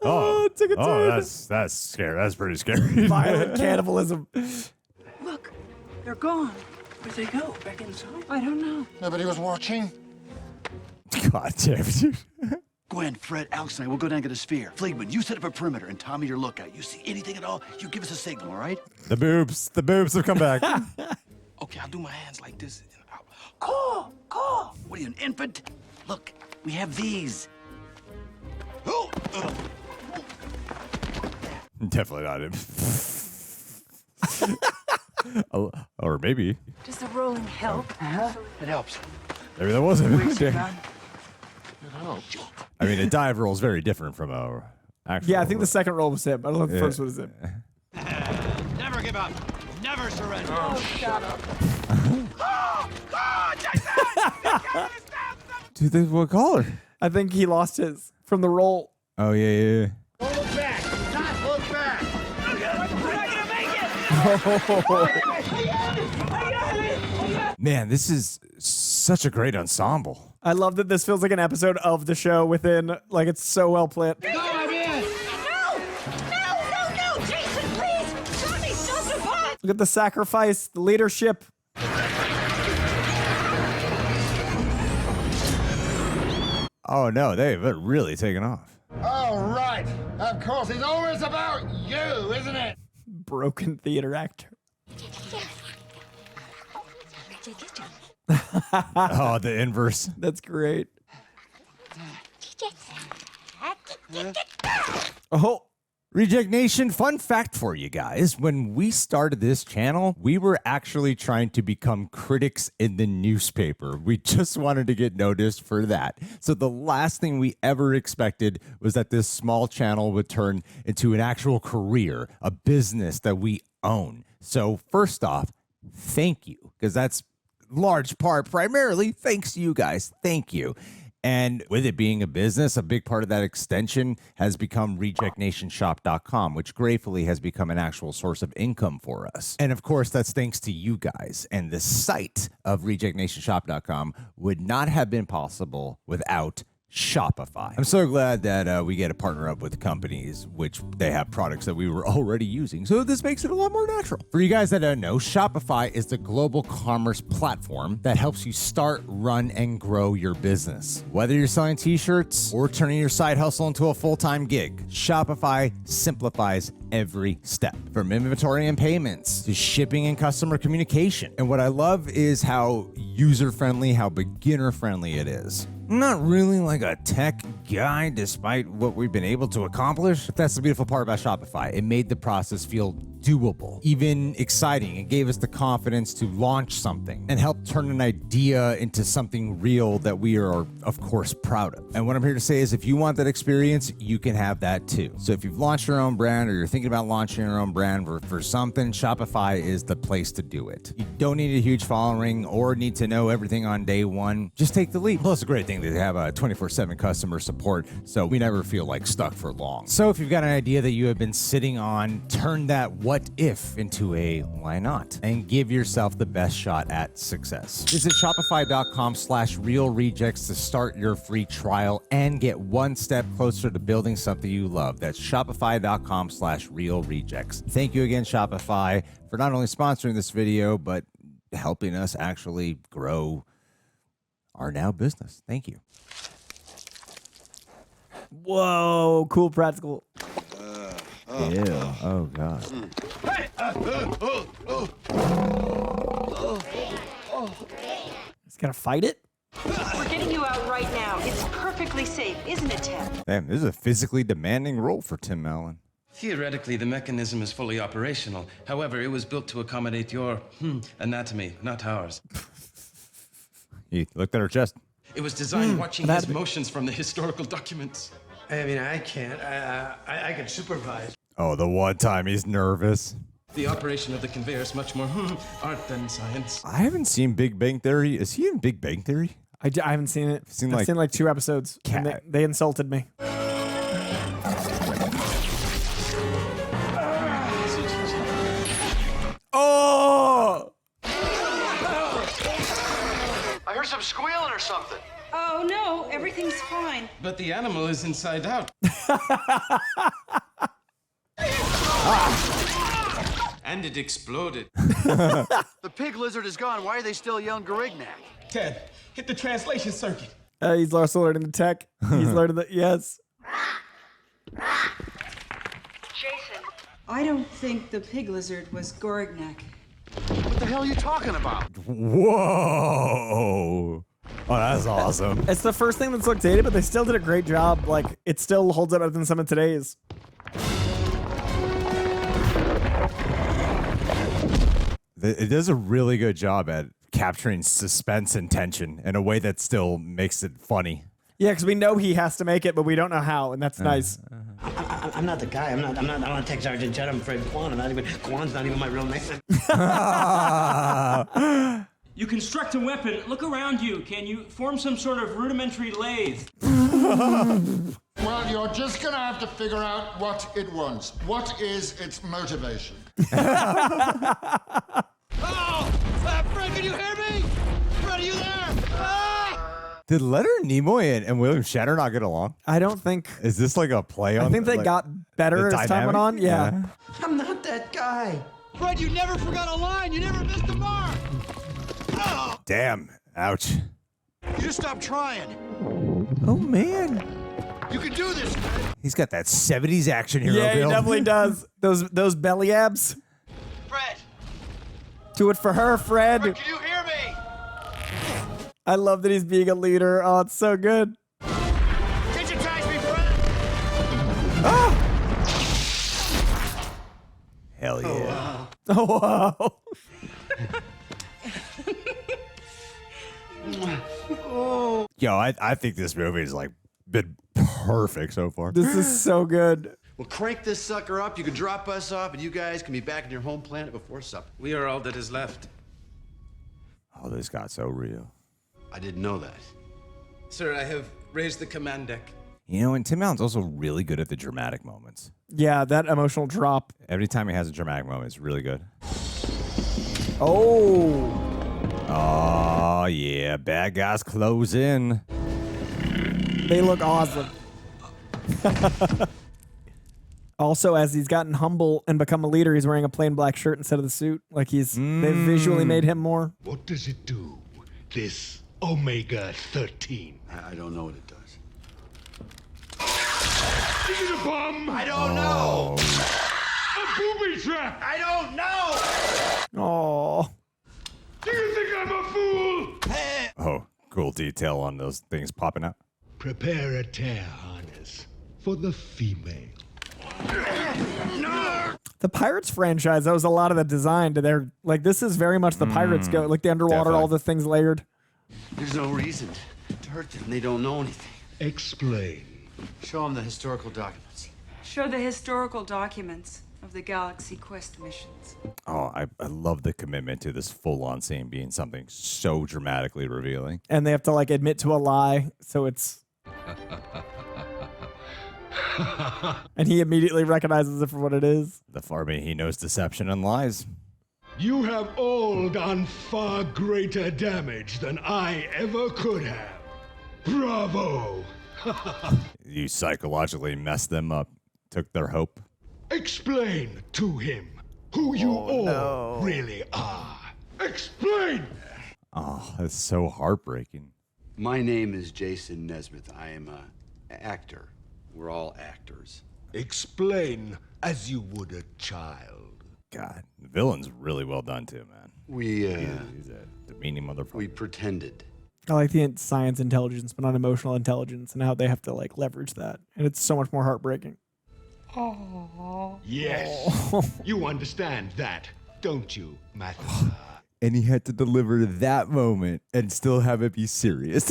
Oh, took a turn. That's scary. That's pretty scary. Violent cannibalism. Look, they're gone. Where'd they go? Back inside? I don't know. Nobody was watching. God damn it, dude. Gwen, Fred, Alex, and I will go down and get a sphere. Fleegman, you set up a perimeter, and Tommy, your lookout. You see anything at all, you give us a signal, all right? The boobs have come back. Okay, I'll do my hands like this. Call! What are you, an infant? Look, we have these. Oh! Definitely not him. Or maybe. Does the rolling help? It helps. Maybe that wasn't him. It helped. I mean, a dive roll is very different from a actual. Yeah, I think the second roll was him. I don't know if the first one was him. Never give up. Never surrender. Oh, shut up. Dude, what color? I think he lost his from the roll. Oh, yeah. Don't look back. Not look back. Man, this is such a great ensemble. I love that this feels like an episode of the show within, like, it's so well put. No, Jason, please. Johnny, shut the pot. Look at the sacrifice, the leadership. Oh, no, they've really taken off. All right. Of course, it's always about you, isn't it? Broken theater actor. Oh, the inverse. That's great. Oh. Reject Nation, fun fact for you guys. When we started this channel, we were actually trying to become critics in the newspaper. We just wanted to get noticed for that. So the last thing we ever expected was that this small channel would turn into an actual career, a business that we own. So first off, thank you, because that's large part, primarily thanks to you guys. Thank you. And with it being a business, a big part of that extension has become rejectnationshop.com, which gratefully has become an actual source of income for us. And of course, that's thanks to you guys. And the site of rejectnationshop.com would not have been possible without Shopify. I'm so glad that we get to partner up with companies which they have products that we were already using, so this makes it a lot more natural. For you guys that don't know, Shopify is the global commerce platform that helps you start, run, and grow your business. Whether you're selling t-shirts or turning your side hustle into a full-time gig, Shopify simplifies every step, from inventory and payments to shipping and customer communication. And what I love is how user-friendly, how beginner-friendly it is. I'm not really like a tech guy, despite what we've been able to accomplish. But that's the beautiful part about Shopify. It made the process feel doable, even exciting. It gave us the confidence to launch something and help turn an idea into something real that we are, of course, proud of. And what I'm here to say is if you want that experience, you can have that too. So if you've launched your own brand or you're thinking about launching your own brand for something, Shopify is the place to do it. You don't need a huge following or need to know everything on day one. Just take the leap. Plus, the great thing, they have a 24/7 customer support, so we never feel like stuck for long. So if you've got an idea that you have been sitting on, turn that what if into a why not, and give yourself the best shot at success. Visit shopify.com/realrejects to start your free trial and get one step closer to building something you love. That's shopify.com/realrejects. Thank you again, Shopify, for not only sponsoring this video, but helping us actually grow our now business. Thank you. Whoa, cool practical. Ew. Oh, God. He's gonna fight it? We're getting you out right now. It's perfectly safe, isn't it, Tim? Damn, this is a physically demanding role for Tim Allen. Theoretically, the mechanism is fully operational. However, it was built to accommodate your anatomy, not ours. He looked at her chest. It was designed watching his motions from the historical documents. I mean, I can't. I can supervise. Oh, the one time he's nervous. The operation of the conveyor is much more art than science. I haven't seen Big Bang Theory. Is he in Big Bang Theory? I haven't seen it. I've seen like 2 episodes. And they insulted me. Oh! I heard some squealing or something. Oh, no, everything's fine. But the animal is inside out. And it exploded. The pig lizard is gone. Why are they still yelling Garignac? Ted, hit the translation circuit. He's also learning the tech. He's learning the, yes. Jason, I don't think the pig lizard was Gorignac. What the hell are you talking about? Whoa. Oh, that's awesome. It's the first thing that's looked dated, but they still did a great job. Like, it still holds up better than some of today's. It does a really good job at capturing suspense and tension in a way that still makes it funny. Yeah, because we know he has to make it, but we don't know how, and that's nice. I'm not the guy. I'm not Tech Sergeant Jet. I'm Fred Kwan. Kwan's not even my real name. You construct a weapon. Look around you. Can you form some sort of rudimentary lathe? Well, you're just gonna have to figure out what it wants. What is its motivation? Fred, can you hear me? Fred, are you there? Did Leonard Nimoy and William Shatner not get along? I don't think. Is this like a play on? I think they like, got better as time went on. Yeah. I'm not that guy. Fred, you never forgot a line. You never missed a mark. Oh. Damn. Ouch. You just stop trying. Oh, man. You can do this. He's got that 70s action hero Yeah, he build. definitely does. Those belly abs. Fred. Do it for her, Fred. Fred, can you hear me? I love that he's being a leader. Oh, it's so good. Digitize me, friend! Hell yeah. Oh, wow. Yo, I think this movie has like been perfect so far. This is so good. Well, crank this sucker up. You can drop us off, and you guys can be back in your home planet before supper. We are all that is left. Oh, this got so real. I didn't know that. Sir, I have raised the command deck. You know, and Tim Allen's also really good at the dramatic moments. Yeah, that emotional drop. Every time he has a dramatic moment, it's really good. Oh. Oh, yeah. Bad guys close in. They look awesome. Also, as he's gotten humble and become a leader, he's wearing a plain black shirt instead of the suit. Like they've visually made him more. What does it do, this Omega 13? I don't know what it does. Is it a bomb? I don't know! A booby trap? I don't know! Oh. Do you think I'm a fool? Oh, cool detail on those things popping out. Prepare a tear harness for the female. The Pirates franchise, that was a lot of the design to their, like, this is very much the Pirates go, like the underwater, Definitely. all the things layered. There's no reason to hurt them. They don't know anything. Explain. Show them the historical documents. Show the historical documents of the Galaxy Quest missions. Oh, I love the commitment to this full-on scene being something so dramatically revealing. And they have to, like, admit to a lie, so it's... And he immediately recognizes it for what it is. The Farby, he knows deception and lies. You have all done far greater damage than I ever could have. Bravo! You psychologically messed them up, took their hope. Explain to him who you all really are. Explain! Oh, that's so heartbreaking. My name is Jason Nesmith. I am an actor. We're all actors. Explain as you would a child. God, the villain's really well done too, man. We, He's a demeaning motherfucker. we pretended. I like the science intelligence, but not emotional intelligence, and how they have to, like, leverage that. And it's so much more heartbreaking. Yes. You understand that, don't you, Matthew? And he had to deliver that moment and still have it be serious.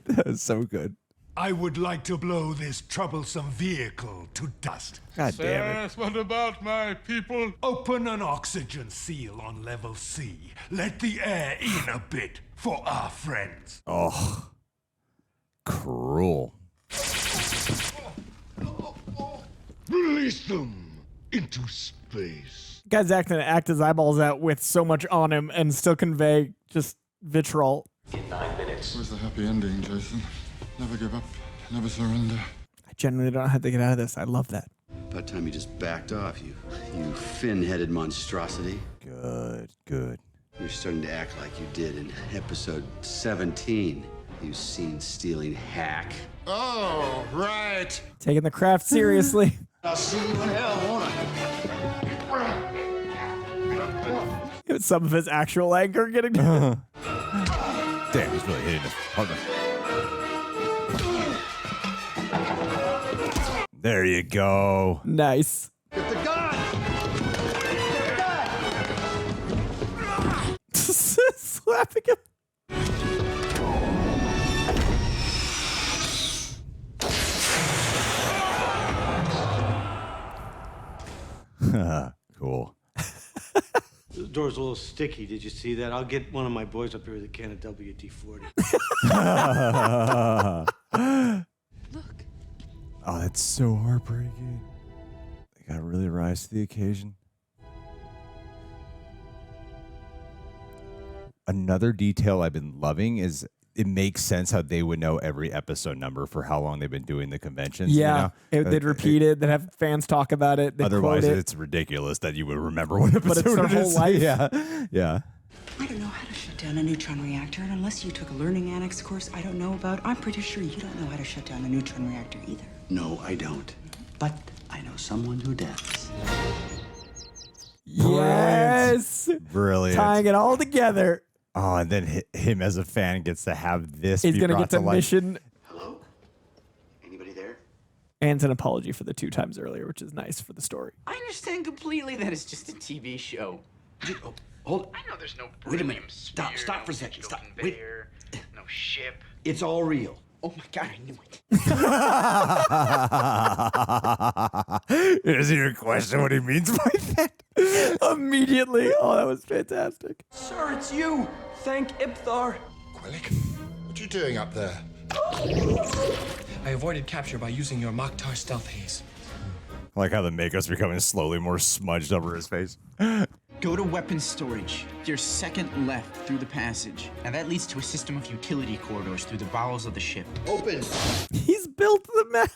That was so good. I would like to blow this troublesome vehicle to dust. God damn it. What about my people? Open an oxygen seal on level C. Let the air in a bit for our friends. Oh, cruel. Release them into space. Guy's acting to act his eyeballs out with so much on him and still convey just vitriol. In 9 minutes. Where's the happy ending, Jason? Never give up, never surrender. I genuinely don't know how to get out of this. I love that. About time you just backed off, you fin-headed monstrosity. Good, good. You're starting to act like you did in episode 17. You scene-stealing hack. Oh, right. Taking the craft seriously. I'll see you in hell, won't I? Some of his actual anger getting. Damn, he's really hitting his partner. There you go. Nice. Get the gun! Slapping him. Cool. The door's a little sticky. Did you see that? I'll get one of my boys up here with a can of WD-40. Look. Oh, that's so heartbreaking. They gotta really rise to the occasion. Another detail I've been loving is it makes sense how they would know every episode number for how long they've been doing the conventions. Yeah, you know? they'd repeat it. They'd have fans talk about it. Otherwise, quote it. it's ridiculous that you would remember what episode But it's their it whole is. life. Yeah, yeah. I don't know how to shut down a neutron reactor, and unless you took a learning annex course I don't know about, I'm pretty sure you don't know how to shut down a neutron reactor either. No, I don't. But I know someone who does. Yes. Brilliant. Tying it all together. Oh, and then him as a fan gets to have this. He's going to get the life. mission. Hello? Anybody there? And an apology for the 2 times earlier, which is nice for the story. I understand completely that it's just a TV show. Oh, hold. I know there's no Wait a minute. beryllium spear, Stop for a no second. Stop. digital Wait. conveyor, no ship. It's all real. Oh my God, I knew it. Is your question what he means by that? Immediately. Oh, that was fantastic. Sir, it's you. Thank Ibthar. Quillick, what are you doing up there? I avoided capture by using your Mokhtar stealth haze. I like how the makeup's becoming slowly more smudged over his face. Go to weapons storage. Your second left through the passage. Now that leads to a system of utility corridors through the bowels of the ship. Open. He's built the map.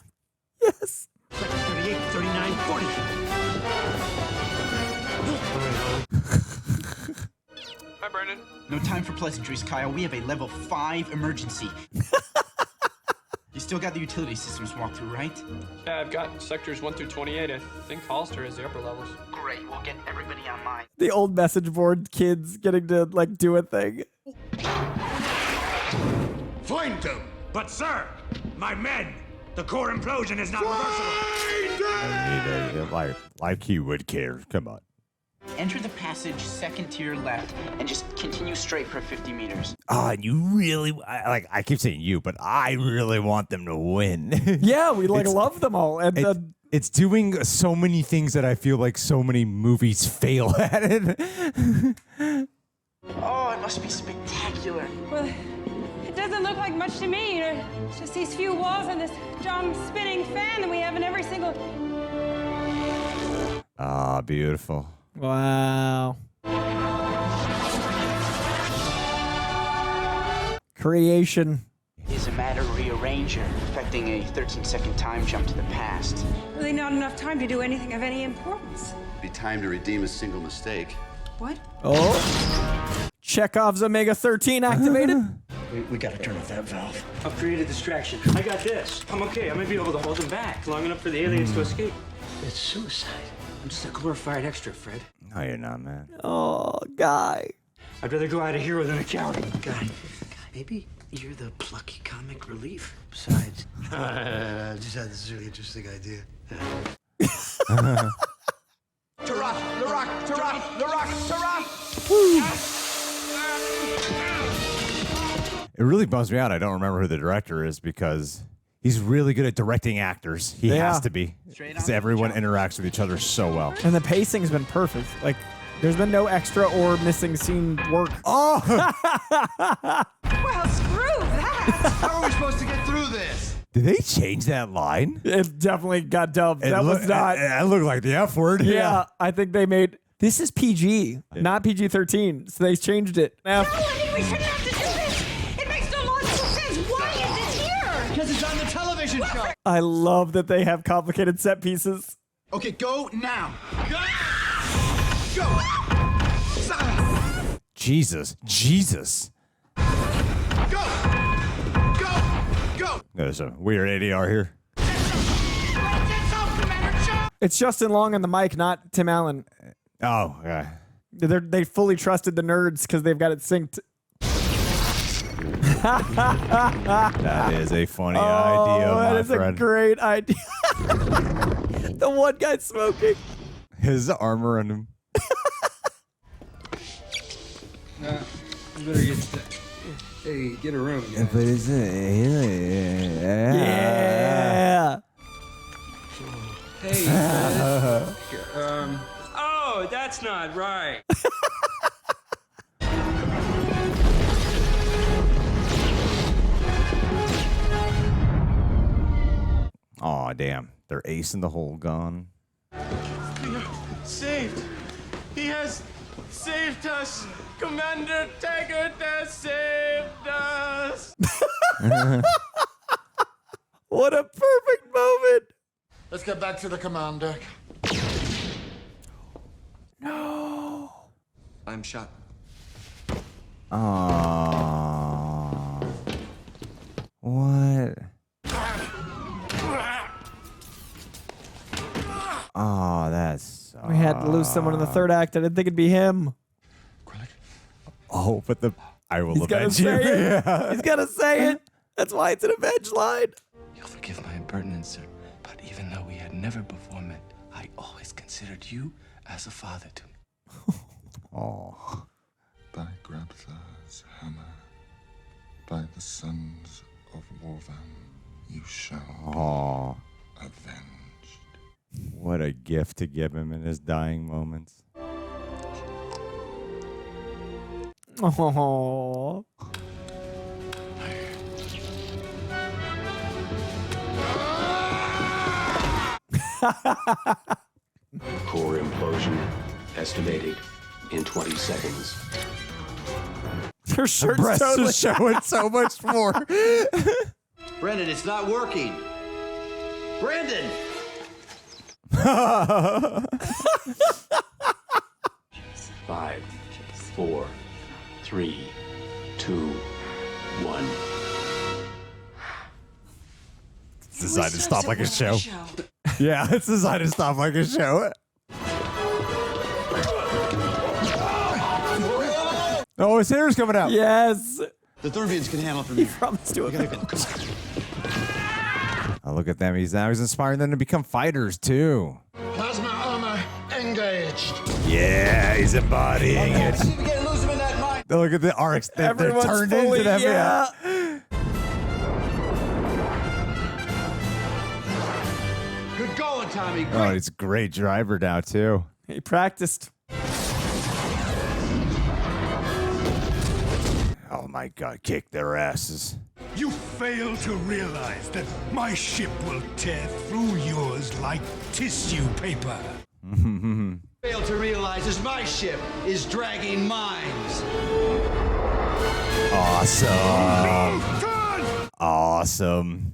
Yes. 38, 39, 40. Hi, Brandon. No time for pleasantries, Kyle. We have a level 5 emergency. You still got the utility systems walked through, right? Yeah, I've got sectors 1 through 28. I think Hollister has the upper levels. Great, we'll get everybody online. The old message board kids getting to like do a thing. Find them! But sir, my men, the core implosion is not reversible. I mean, like he would care. Come on. Enter the passage second to your left and just continue straight for 50 meters. Oh, and you really I keep saying you, but I really want them to win. Yeah, we love them all, and it's doing so many things that I feel like so many movies fail at it. Oh, it must be spectacular. Well, it doesn't look like much to me. It's just these few walls and this dumb spinning fan that we have in every single... Ah, beautiful. Wow. Creation. Is a matter rearranger, affecting a 13-second time jump to the past. Really not enough time to do anything of any importance. Be time to redeem a single mistake. What? Oh. Chekhov's Omega-13 activated. We gotta turn off that valve. I've created distraction. I got this. I'm okay. I might be able to hold them back long enough for the aliens to escape. It's suicide. I'm just a glorified extra, Fred. No, you're not, man. Oh, Guy. I'd rather go out of here with an accountant. Guy, maybe you're the plucky comic relief. Besides, I just had this really interesting idea. It really bums me out. I don't remember who the director is because he's really good at directing actors. He has to be. Because everyone interacts with each other so well. And the pacing's been perfect. Like, there's been no extra or missing scene work. Oh! Well, screw that! How are we supposed to get through this? Did they change that line? It definitely got dubbed. That was not. That looked like the F word. Yeah, I think they made. This is PG, not PG-13. So they changed it. No, I mean, we shouldn't have to do this! It makes no logical sense! Why is it here? Because it's on the television show. I love that they have complicated set pieces. Okay, go now. Go! Jesus. Go! There's a weird ADR here. It's Justin Long on the mic, not Tim Allen. Oh, okay. They fully trusted the nerds because they've got it synced. That is a funny idea, That my is friend. a great idea. The one guy smoking. His armor on him. You better get a room. But is it? Yeah. Hey. Oh, that's not right. Aw, damn. They're acing the whole gun. Saved. He has saved us. Commander Taggart has saved us. What a perfect moment. Let's get back to the command deck. No. I'm shot. Aww. What? Oh, that's. We had to lose someone in the third act. I didn't think it'd be him. Oh, but I will He's gotta avenge you. say it. Yeah. He's gotta say it. That's why it's an avenge line. You'll forgive my impertinence, sir, but even though we had never before met, I always considered you as a father to me. Oh. By Grabthar's hammer, by the sons of Warvan, you shall be avenged. What a gift to give him in his dying moments. Oh. Core implosion estimated in 20 seconds. Her shirt's breasts totally are showing so much more. Brendan, it's not working. Brandon! 5, 4, 3, 2, 1. It's designed to stop like a show. Yeah, it's designed to stop like a show. Oh, his hair's coming out. Yes. The Thermians can handle it for me. He promised to avenge. Oh, look at them. He's inspiring them to become fighters too. Plasma armor engaged. Yeah, he's embodying it. Lose him in that mind. Look at the arcs. They're Everyone's turned fully, into them. yeah. Good going, Tommy. Great. Oh, he's a great driver now too. He practiced. Oh my God, kick their asses. You fail to realize that my ship will tear through yours like tissue paper. Fail to realize is my ship is dragging mines. Awesome. Awesome.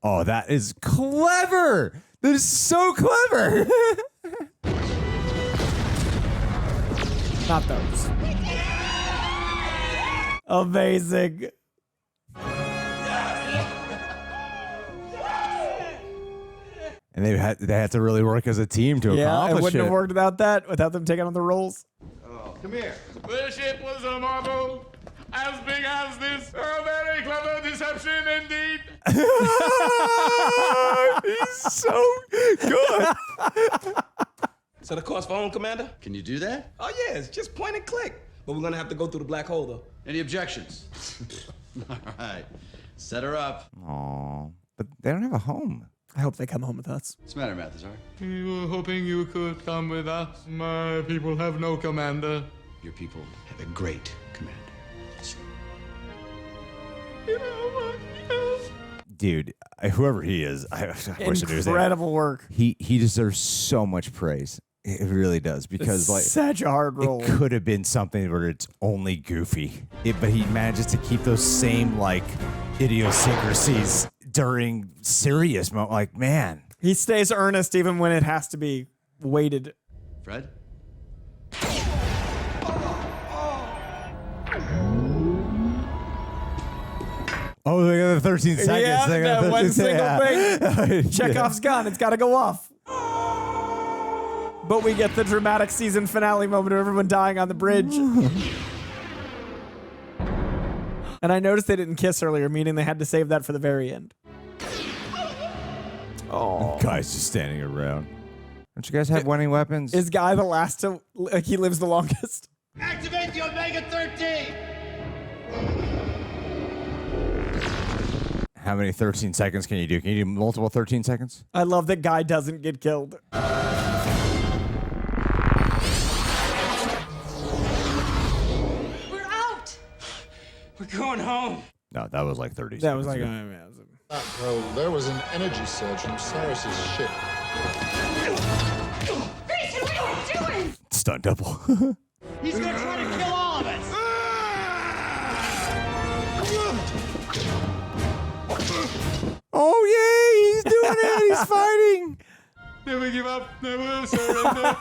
Oh, that is clever. That is so clever. Not those. Amazing. And they had to really work as a team to Yeah, it accomplish wouldn't it. have worked without that, without them taking on the roles. Oh, come here. The ship was a marvel, as big as this. A very clever deception indeed. He's so good. So the course for home, Commander? Can you do that? Oh, yeah, it's just point and click. But we're gonna have to go through the black hole, though. Any objections? All right. Set her up. Aw, but they don't have a home. I hope they come home with us. What's the matter, Mathesar? We were hoping you could come with us. My people have no commander. Your people have a great commander. Dude, whoever he is, I wish I knew his name. Incredible work. He deserves so much praise. It really does, because It's such a hard role. It could have been something where it's only goofy, but he manages to keep those same like idiosyncrasies during serious moments. Like, man, He stays earnest even when it has to be weighted. Fred? oh, they got the 13 seconds. Yeah, They got that 13 one seconds. single thing. Chekhov's gun. It's got to go off. But we get the dramatic season finale moment of everyone dying on the bridge. And I noticed they didn't kiss earlier, meaning they had to save that for the very end. Oh, Guy's just standing around. Don't you guys have winning weapons? Is Guy the last to, like, he lives the longest? Activate the Omega-13! How many 13 seconds can you do? Can you do multiple 13 seconds? I love that Guy doesn't get killed. We're out! We're going home. No, that was like 30 That seconds. was like, ago. Well, there was an energy surge from Cyrus's ship. Grayson, what are you doing? Stunt double. He's gonna try to kill all of us! Oh, yeah, he's doing it. He's fighting. Never give up, never surrender.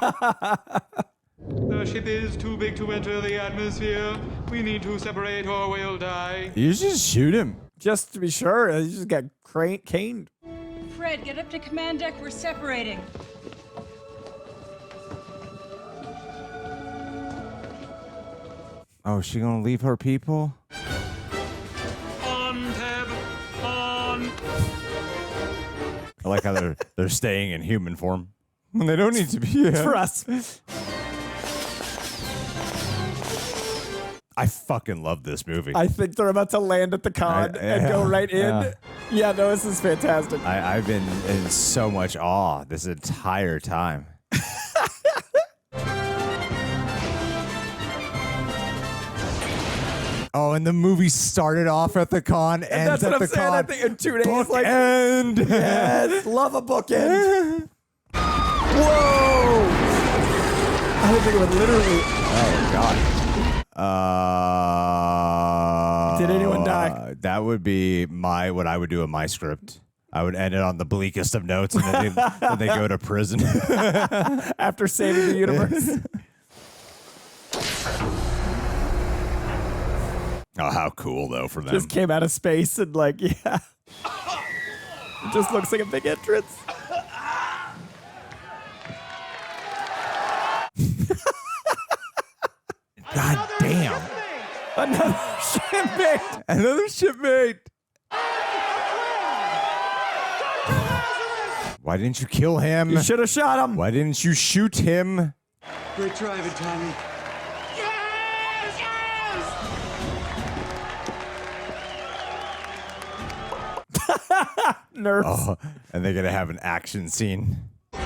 The ship is too big to enter the atmosphere. We need to separate or we'll die. You just shoot him. Just to be sure, he just got caned. Fred, get up to command deck. We're separating. Oh, is she gonna leave her people? On tab. On. I like how they're staying in human form when they don't need to be. Yeah. For us. I fucking love this movie. I think they're about to land at the con and go right in. Yeah, no, this is fantastic. I've been in so much awe this entire time. Oh, and the movie started off at the con, and that's what I'm saying. I think in 2 days, like, end. Yes, love a bookend. Whoa! I didn't think it would literally. Oh God. Did anyone die? That would be what I would do in my script. I would end it on the bleakest of notes, and then they go to prison after saving the universe. Oh, how cool though for them! Just came out of space and like, yeah, it just looks like a big entrance. God damn! Another shipmate! Another shipmate! Why didn't you kill him? You should have shot him. Why didn't you shoot him? Great driving, Tommy. Nerfs. Oh, and they're gonna have an action scene. The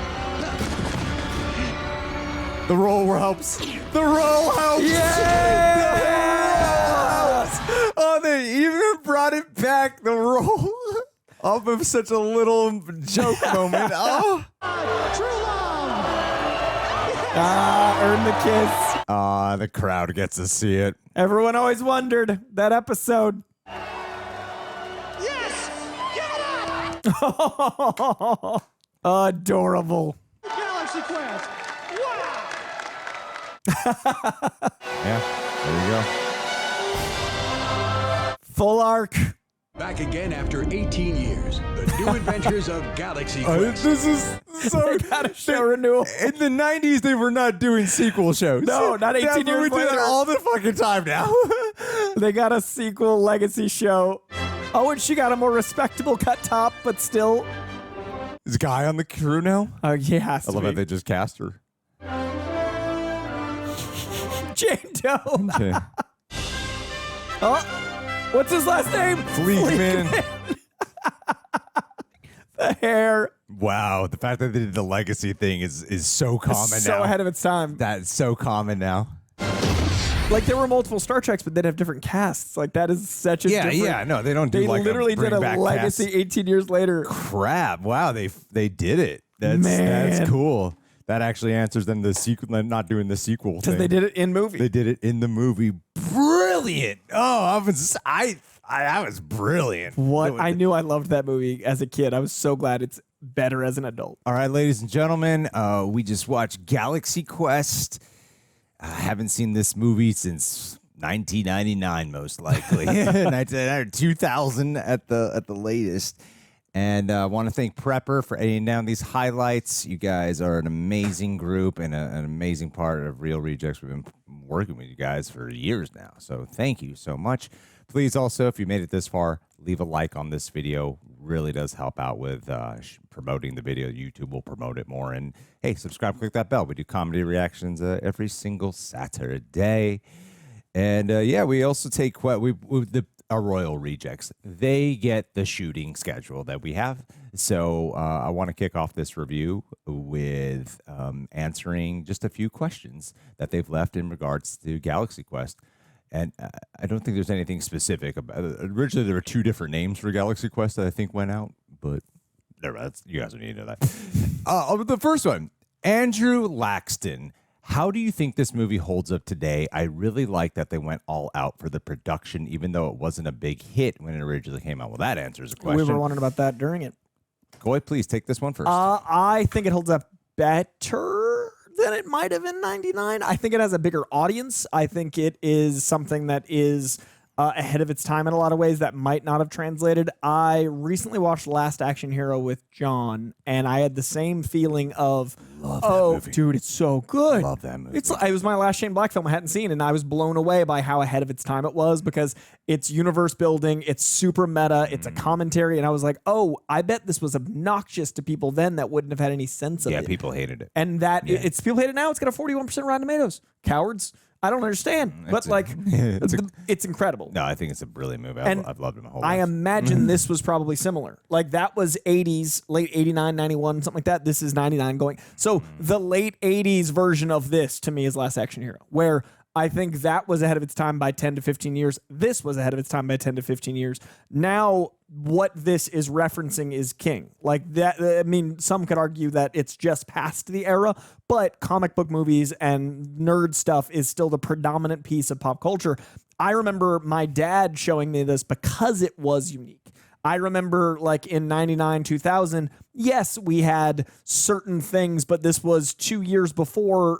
roll helps. The roll helps. Yeah! The roll helps. Oh, they even brought it back. The roll off of such a little joke moment. Oh. Earn the kiss. The crowd gets to see it. Everyone always wondered that episode. Yes! Get up! Adorable. Galaxy Quest! Wow! Yeah, there you go. Full arc. Back again after 18 years. The new adventures of Galaxy Quest. This is so. They got a show renewal. In the 90s, they were not doing sequel shows. No, not 18 years we do later. that all the fucking time now. They got a sequel legacy show. Oh, and she got a more respectable cut top, but still. Is Guy on the crew now? Oh, yeah. I love how they just cast her. Jane Doe. Okay. Oh, what's his last name? Fleegman. The hair. Wow, the fact that they did the legacy thing is so common now. So ahead of its time. That's so common now. Like there were multiple Star Treks, but they'd have different casts. Like that is such a different. Yeah, no, they don't do like literally did a legacy cast. 18 years later. Crap! Wow, they did it. Man. That's cool. That actually answers them the sequel, not doing the sequel Because thing. they did it in movie. They did it in the movie. Brilliant! Oh, that was brilliant. What I knew I loved that movie as a kid. I was so glad it's better as an adult. All right, ladies and gentlemen, we just watched Galaxy Quest. I haven't seen this movie since 1999, most likely. 2000 at the latest. And I want to thank Prepper for editing down these highlights. You guys are an amazing group and an amazing part of Real Rejects. We've been working with you guys for years now. So thank you so much. Please also, if you made it this far, leave a like on this video. Really does help out with promoting the video. YouTube will promote it more. And hey, subscribe, click that bell. We do comedy reactions every single Saturday. And yeah, we also take our Royal Rejects. They get the shooting schedule that we have. So I want to kick off this review with answering just a few questions that they've left in regards to Galaxy Quest. And I don't think there's anything specific about it. Originally, there were 2 different names for Galaxy Quest that I think went out, but you guys don't need to know that. The first one, Andrew Laxton. How do you think this movie holds up today? I really like that they went all out for the production, even though it wasn't a big hit when it originally came out. Well, that answers the question. We were wondering about that during it. Coy, please take this one first. I think it holds up better than it might have in 99. I think it has a bigger audience. I think it is something that is ahead of its time in a lot of ways that might not have translated. I recently watched Last Action Hero with John, and I had the same feeling of, dude, it's so good. Love that movie. It was my last Shane Black film I hadn't seen, and I was blown away by how ahead of its time it was because it's universe building, it's super meta, it's a commentary, and I was like, oh, I bet this was obnoxious to people then that wouldn't have had any sense of it. Yeah, people hated it. And it's people hate it now. It's got a 41% Rotten Tomatoes. Cowards. I don't understand, but it's incredible. No, I think it's a brilliant movie. And I've loved it my whole I life. imagine this was probably similar. Like that was 80s, late 89, 91, something like that. This is 99 going. So the late 80s version of this to me is Last Action Hero, where I think that was ahead of its time by 10 to 15 years. This was ahead of its time by 10 to 15 years. Now, what this is referencing is King. Like that, I mean, some could argue that it's just past the era, but comic book movies and nerd stuff is still the predominant piece of pop culture. I remember my dad showing me this because it was unique. I remember like in 99, 2000, yes, we had certain things, but this was 2 years before,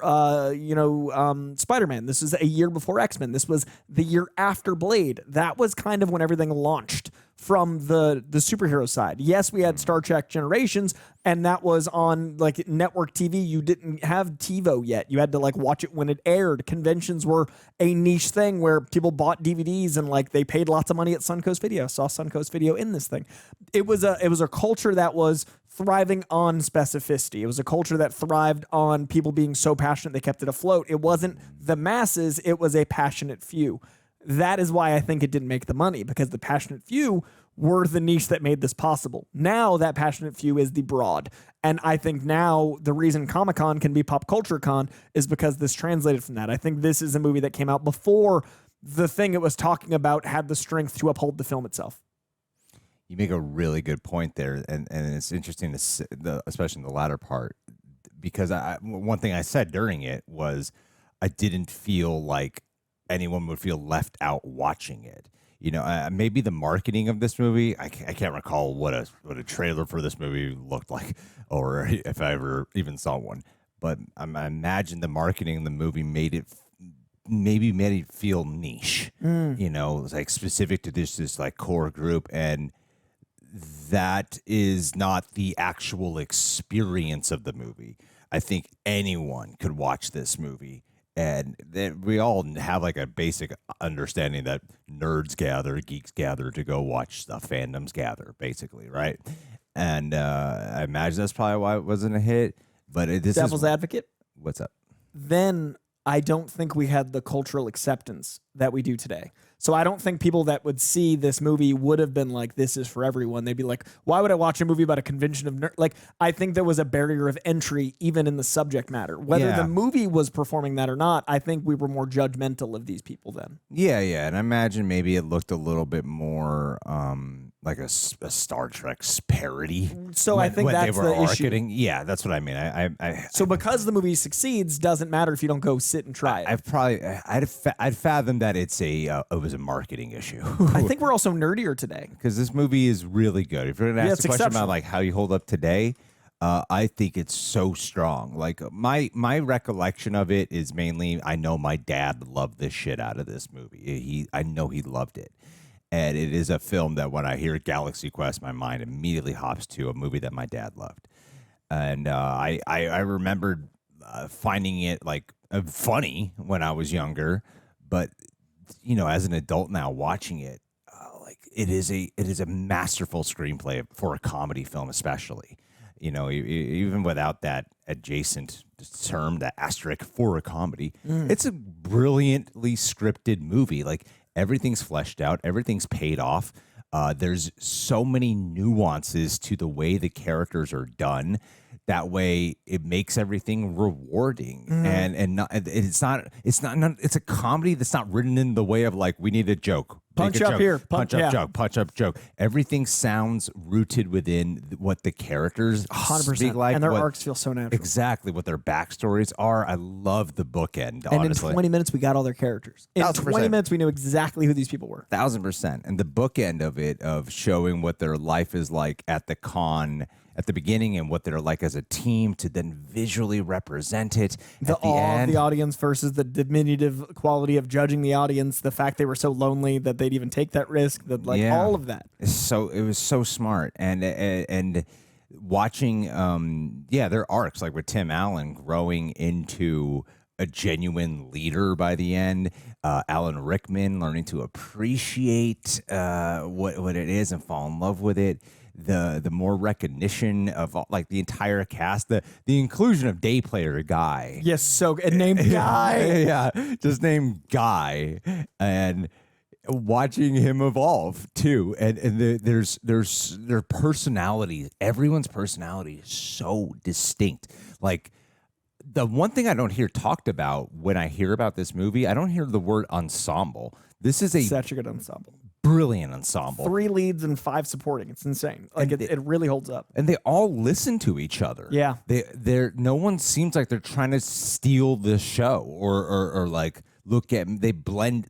Spider-Man. This was a year before X-Men. This was the year after Blade. That was kind of when everything launched from the superhero side. Yes, we had Star Trek Generations, and that was on like network TV. You didn't have TiVo yet. You had to like watch it when it aired. Conventions were a niche thing where people bought DVDs and like they paid lots of money at Suncoast Video. Saw Suncoast Video in this thing. It was a culture that was thriving on specificity. It was a culture that thrived on people being so passionate they kept it afloat. It wasn't the masses, it was a passionate few. That is why I think it didn't make the money, because the passionate few were the niche that made this possible. Now that passionate few is the broad. And I think now the reason Comic-Con can be Pop Culture Con is because this translated from that. I think this is a movie that came out before the thing it was talking about had the strength to uphold the film itself. You make a really good point there, and it's interesting, especially in the latter part, because one thing I said during it was I didn't feel like anyone would feel left out watching it. You know, maybe the marketing of this movie, I can't recall what a trailer for this movie looked like, or if I ever even saw one. But I imagine the marketing of the movie made it feel niche. You know, it's like specific to this like core group, and that is not the actual experience of the movie. I think anyone could watch this movie, and we all have like a basic understanding that nerds gather, geeks gather to go watch stuff, fandoms gather, basically, right? And I imagine that's probably why it wasn't a hit. But Devil's advocate? What's up? Then I don't think we had the cultural acceptance that we do today. So I don't think people that would see this movie would have been like, this is for everyone. They'd be like, why would I watch a movie about a convention of nerds? Like, I think there was a barrier of entry even in the subject matter. Whether the movie was performing that or not, I think we were more judgmental of these people then. Yeah. And I imagine maybe it looked a little bit more like a Star Trek parody. So I think that's the issue. Yeah, that's what I mean. So because the movie succeeds, doesn't matter if you don't go sit and try it. I'd fathom that it was a marketing issue. I think we're also nerdier today because this movie is really good. If you're going to ask a question about like how you hold up today, I think it's so strong. Like my recollection of it is mainly I know my dad loved this shit out of this movie. I know he loved it. And it is a film that when I hear Galaxy Quest, my mind immediately hops to a movie that my dad loved. And I remembered finding it like funny when I was younger, but you know, as an adult now watching it, like it is a masterful screenplay for a comedy film, especially. You know, even without that adjacent term, the asterisk for a comedy, it's a brilliantly scripted movie. Like everything's fleshed out, everything's paid off. There's so many nuances to the way the characters are done. That way, it makes everything rewarding, and it's a comedy that's not written in the way of like we need a joke, punch up here, punch up joke, punch up joke. Everything sounds rooted within what the characters 100%, like, and their arcs feel so natural. Exactly what their backstories are. I love the bookend. And honestly. in 20 minutes, we got all their characters. In 20 minutes, we knew exactly who these people were. 1000%, and the bookend of it, of showing what their life is like at the con. at the beginning and what they're like as a team to then visually represent it The at the awe end. of the audience versus the diminutive quality of judging the audience, the fact they were so lonely that they'd even take that risk, that all of that. So it was so smart, and watching their arcs, like with Tim Allen growing into a genuine leader by the end, Alan Rickman learning to appreciate what it is and fall in love with it. The more recognition of like the entire cast, the inclusion of day player Guy. Yes, so named Guy. Yeah, just named Guy, and watching him evolve too, and their personality. Everyone's personality is so distinct. Like the one thing I don't hear talked about when I hear about this movie, I don't hear the word ensemble. This is Such a good ensemble. Brilliant ensemble. 3 leads and 5 supporting. It's insane. Like it really holds up. And they all listen to each other. Yeah. They're no one seems like they're trying to steal the show or like look at they blend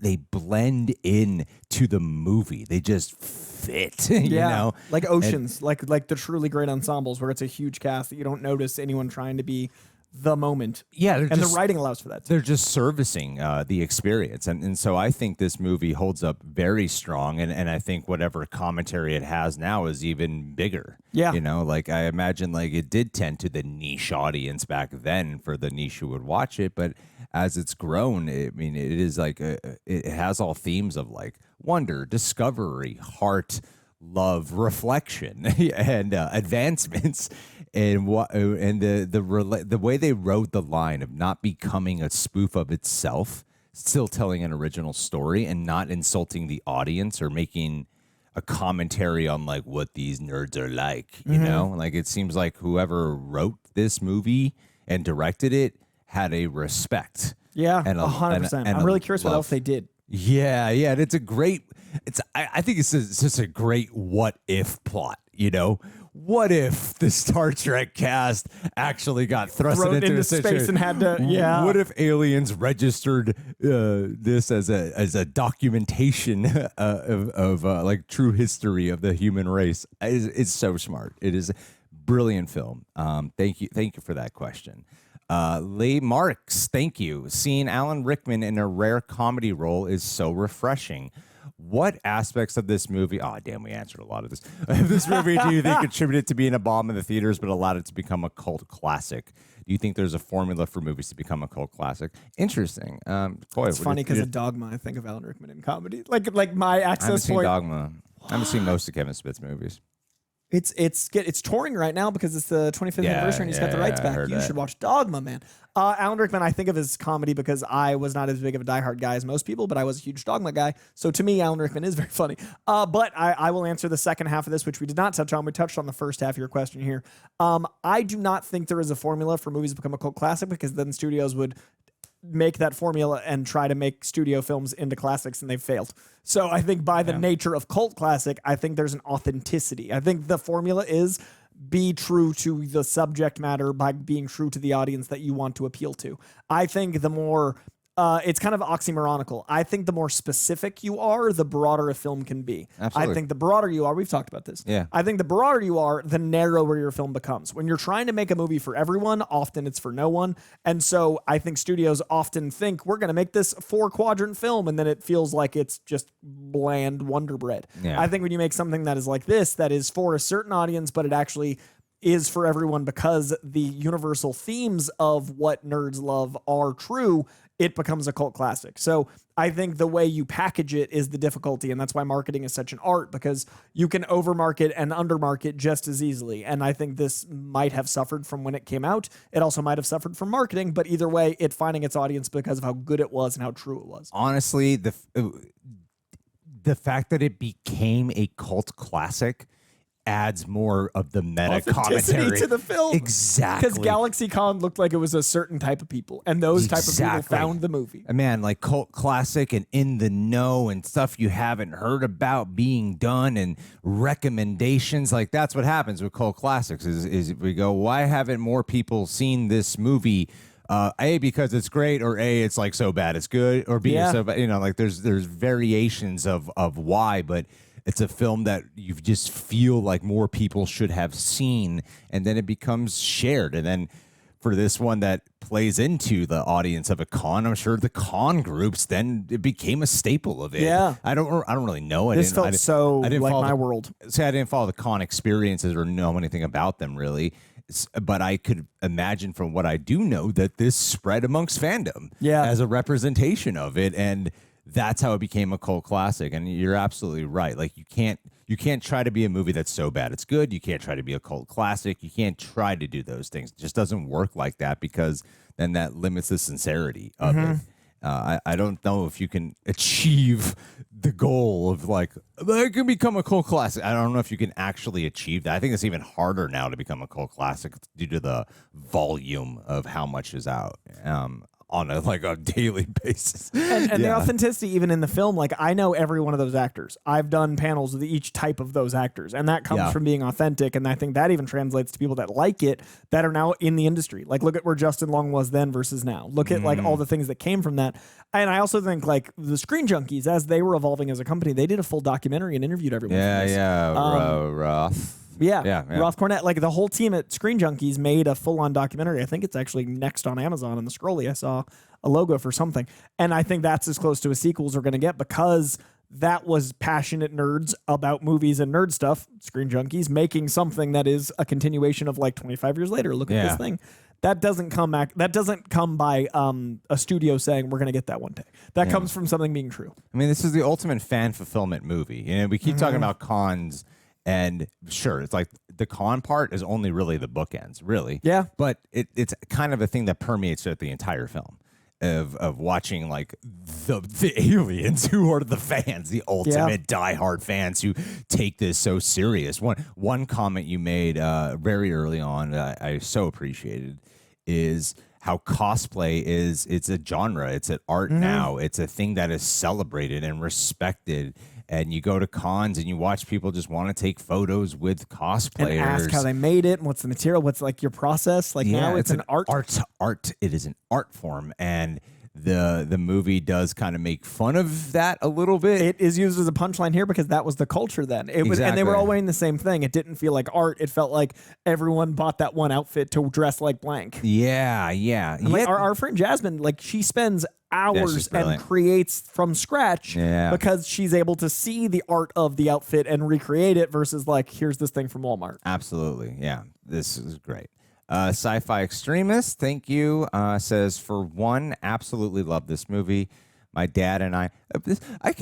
in to the movie. They just fit. You know? Like Oceans, like the truly great ensembles where it's a huge cast that you don't notice anyone trying to be the moment. Yeah, and the writing allows for that too. They're just servicing the experience, and so I think this movie holds up very strong, and I think whatever commentary it has now is even bigger. Yeah, you know, like I imagine like it did tend to the niche audience back then for the niche who would watch it, but as it's grown, it is like it has all themes of like wonder, discovery, heart, love, reflection, and advancements, and the way they rode the line of not becoming a spoof of itself, still telling an original story, and not insulting the audience or making a commentary on like what these nerds are like. You know, like it seems like whoever wrote this movie and directed it had a respect. Yeah, and 100%. I'm really curious what else they did. Yeah, and it's a great. I think it's just a great what if plot. You know, what if the Star Trek cast actually got thrust into space and had to? Yeah. What if aliens registered this as a documentation of like true history of the human race? It's so smart. It is a brilliant film. Thank you for that question. Lee Marks, thank you. Seeing Alan Rickman in a rare comedy role is so refreshing. What aspects of this movie? Oh, damn, we answered a lot of this. This movie, do you think contributed to being a bomb in the theaters, but allowed it to become a cult classic? Do you think there's a formula for movies to become a cult classic? Interesting. Coy, It's funny because of Dogma, I think of Alan Rickman in comedy. Like my access I haven't seen point. Dogma. I haven't seen most of Kevin Smith's movies. It's touring right now because it's the 25th anniversary and he's got the rights back. You should watch Dogma, man. Alan Rickman, I think of his comedy because I was not as big of a diehard guy as most people, but I was a huge Dogma guy. So to me, Alan Rickman is very funny. But I will answer the second half of this, which we did not touch on. We touched on the first half of your question here. I do not think there is a formula for movies to become a cult classic because then studios would make that formula and try to make studio films into classics, and they've failed. So I think by the nature of cult classic, I think there's an authenticity. I think the formula is be true to the subject matter by being true to the audience that you want to appeal to. I think the more it's kind of oxymoronical. I think the more specific you are, the broader a film can be. Absolutely. I think the broader you are, we've talked about this. Yeah. I think the broader you are, the narrower your film becomes. When you're trying to make a movie for everyone, often it's for no one. And so I think studios often think we're going to make this 4-quadrant film, and then it feels like it's just bland Wonder Bread. Yeah. I think when you make something that is like this, that is for a certain audience, but it actually is for everyone because the universal themes of what nerds love are true, it becomes a cult classic. So I think the way you package it is the difficulty, and that's why marketing is such an art, because you can overmarket and undermarket just as easily. And I think this might have suffered from when it came out. It also might have suffered from marketing, but either way, it finding its audience because of how good it was and how true it was. Honestly, the fact that it became a cult classic adds more of the meta commentary to the film. Exactly. Because GalaxyCon looked like it was a certain type of people, and those type of people found the movie. Man, like cult classic and in the know and stuff you haven't heard about being done and recommendations. Like that's what happens with cult classics is we go, why haven't more people seen this movie? A, because it's great, or A, it's like so bad it's good, or B, it's so bad. You know, like there's variations of why, but It's a film that you just feel like more people should have seen, and then it becomes shared. And then for this one that plays into the audience of a con, I'm sure the con groups, then it became a staple of it. Yeah. I don't really know. This felt so like my world. See, I didn't follow the con experiences or know anything about them really. But I could imagine from what I do know that this spread amongst fandom as a representation of it. And that's how it became a cult classic. And you're absolutely right. Like you can't try to be a movie that's so bad it's good. You can't try to be a cult classic. You can't try to do those things. It just doesn't work like that, because then that limits the sincerity of it. I don't know if you can achieve the goal of like, it can become a cult classic. I don't know if you can actually achieve that. I think it's even harder now to become a cult classic due to the volume of how much is out on a daily basis. And the authenticity, even in the film, like I know every one of those actors. I've done panels with each type of those actors, and that comes from being authentic. And I think that even translates to people that like it, that are now in the industry. Like look at where Justin Long was then versus now. Look at like all the things that came from that. And I also think like the Screen Junkies, as they were evolving as a company, they did a full documentary and interviewed everyone. Roth. Yeah, Roth Cornett, like the whole team at Screen Junkies made a full-on documentary. I think it's actually next on Amazon. In the Scrolly, I saw a logo for something. And I think that's as close to a sequel as we're going to get, because that was passionate nerds about movies and nerd stuff, Screen Junkies, making something that is a continuation of like 25 years later. Look at this thing. That doesn't come back. That doesn't come by a studio saying we're going to get that one day. That comes from something being true. I mean, this is the ultimate fan fulfillment movie. You know, we keep talking about cons. And sure, it's like the con part is only really the bookends, really. Yeah. But it's kind of a thing that permeates throughout the entire film of watching like the aliens who are the fans, the ultimate diehard fans who take this so serious. One comment you made very early on that I so appreciated is how cosplay it's a genre, it's an art now, it's a thing that is celebrated and respected. And you go to cons and you watch people just want to take photos with cosplayers and ask how they made it and what's the material, what's like your process. Like now it's an art. Art. It is an art form, and the movie does kind of make fun of that a little bit. It is used as a punchline here because that was the culture then. It was, and they were all wearing the same thing. It didn't feel like art. It felt like everyone bought that one outfit to dress like blank. Yeah. And like our friend Jasmine, like she spends hours and creates from scratch because she's able to see the art of the outfit and recreate it versus like, here's this thing from Walmart. Absolutely. Yeah. This is great. Sci-fi Extremist, thank you, says, for one, absolutely love this movie. My dad and I can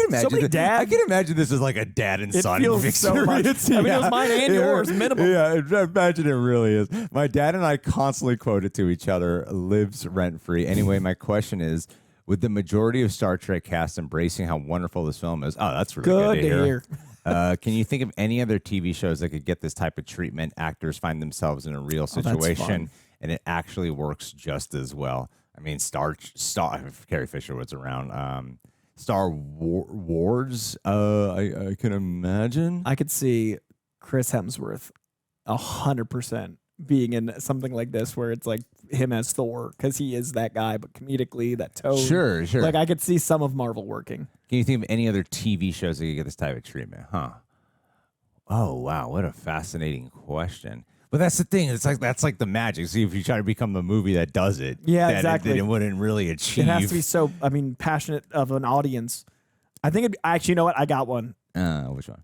imagine I can imagine this is like a dad and son experience. So much. I mean, it was mine and yours, minimum. Yeah, imagine it really is. My dad and I constantly quote it to each other, lives rent-free. Anyway, my question is, with the majority of Star Trek cast embracing how wonderful this film is, that's really good to hear. Can you think of any other TV shows that could get this type of treatment? Actors find themselves in a real situation, and it actually works just as well. I mean, Star Carrie Fisher was around. Star Wars, I can imagine. I could see Chris Hemsworth 100% being in something like this where it's like him as Thor, because he is that guy, but comedically, that tone. Sure. Like I could see some of Marvel working. Can you think of any other TV shows that could get this type of treatment? Oh, wow. What a fascinating question. But that's the thing. It's like that's like the magic. See, if you try to become the movie that does it, exactly. It wouldn't really achieve. It has to be so, passionate of an audience. I think actually, you know what? I got one. Which one?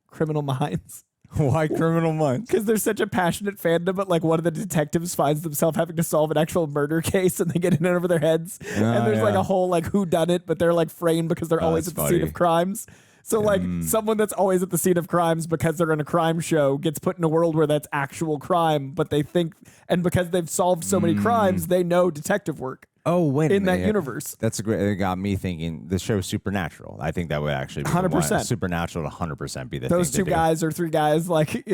Criminal Minds. Why Criminal Minds? Because there's such a passionate fandom, but like one of the detectives finds themselves having to solve an actual murder case, and they get in over their heads. And there's like a whole like whodunit, but they're like framed because they're always at the scene of crimes. So like someone that's always at the scene of crimes because they're in a crime show gets put in a world where that's actual crime, but they think, and because they've solved so many crimes, they know detective work. Oh, wait in that universe. That's a great. It got me thinking. The show Supernatural. I think that would actually be 100%. Supernatural to 100% be the those thing two guys or three guys like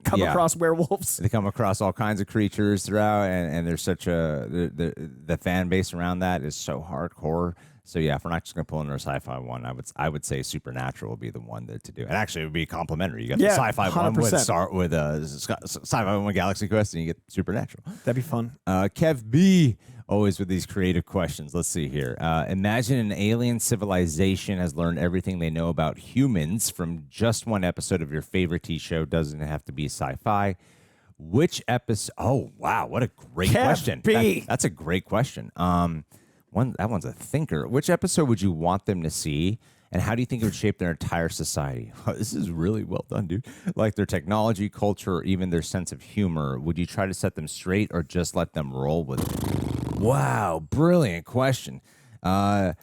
come across werewolves. They come across all kinds of creatures throughout, and there's such a the fan base around that is so hardcore. So yeah, if we're not just gonna pull in our sci-fi one, I would say Supernatural would be the one to do. And actually, it would be complimentary. You got the sci-fi 100%. one with sci-fi one with Galaxy Quest, and you get Supernatural. That'd be fun. Kev B, always with these creative questions. Let's see here. Imagine an alien civilization has learned everything they know about humans from just one episode of your favorite TV show. Doesn't have to be sci-fi. Which episode? Oh wow, what a great question. That's a great question. That one's a thinker. Which episode would you want them to see, and how do you think it would shape their entire society? This is really well done, dude. Like their technology, culture, or even their sense of humor. Would you try to set them straight or just let them roll with it? Wow, brilliant question. I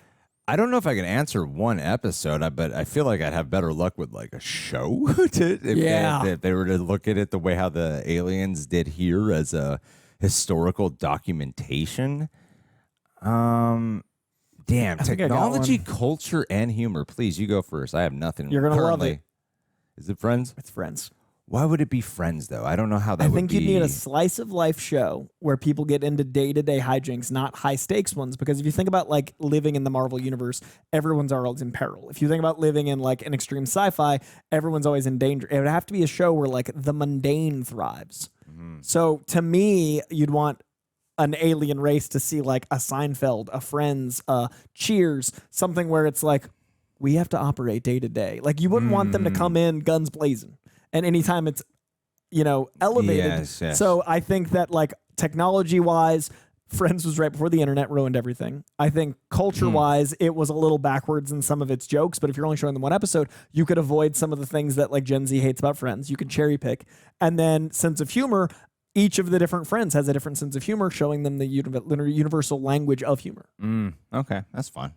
don't know if I can answer one episode, but I feel like I'd have better luck with like a show. If they were to look at it the way how the aliens did here as a historical documentation. Damn, technology, culture, and humor. Please, you go first. I have nothing. You're gonna love it. Is it Friends? It's Friends. Why would it be Friends, though? I don't know how that would be. I think you need a slice of life show where people get into day-to-day hijinks, not high-stakes ones. Because if you think about like living in the Marvel universe, everyone's always in peril. If you think about living in like an extreme sci-fi, everyone's always in danger. It would have to be a show where like the mundane thrives. So to me, you'd want an alien race to see like a Seinfeld, a Friends, Cheers, something where it's like, we have to operate day to day. Like you wouldn't want them to come in guns blazing. And anytime it's, elevated. Yes. So I think that like technology wise, Friends was right before the internet ruined everything. I think culture wise, it was a little backwards in some of its jokes, but if you're only showing them one episode, you could avoid some of the things that like Gen Z hates about Friends. You could cherry pick. And then sense of humor, each of the different Friends has a different sense of humor, showing them the universal language of humor. Okay, that's fun.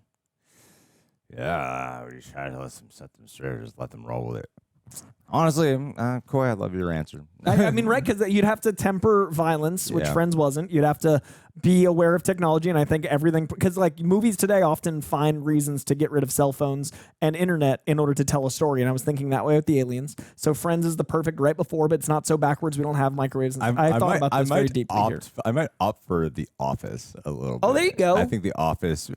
Yeah, we try to set them straight, just let them roll with it. Honestly, Coy, I love your answer. I mean, right, because you'd have to temper violence, which Yeah. Friends wasn't. You'd have to be aware of technology, and I think everything, because like movies today often find reasons to get rid of cell phones and internet in order to tell a story, and I was thinking that way with the aliens. So Friends is the perfect right before, but it's not so backwards. We don't have microwaves. And I thought about this very deeply here. I might opt for The Office a little bit. Oh, there you go. I think The Office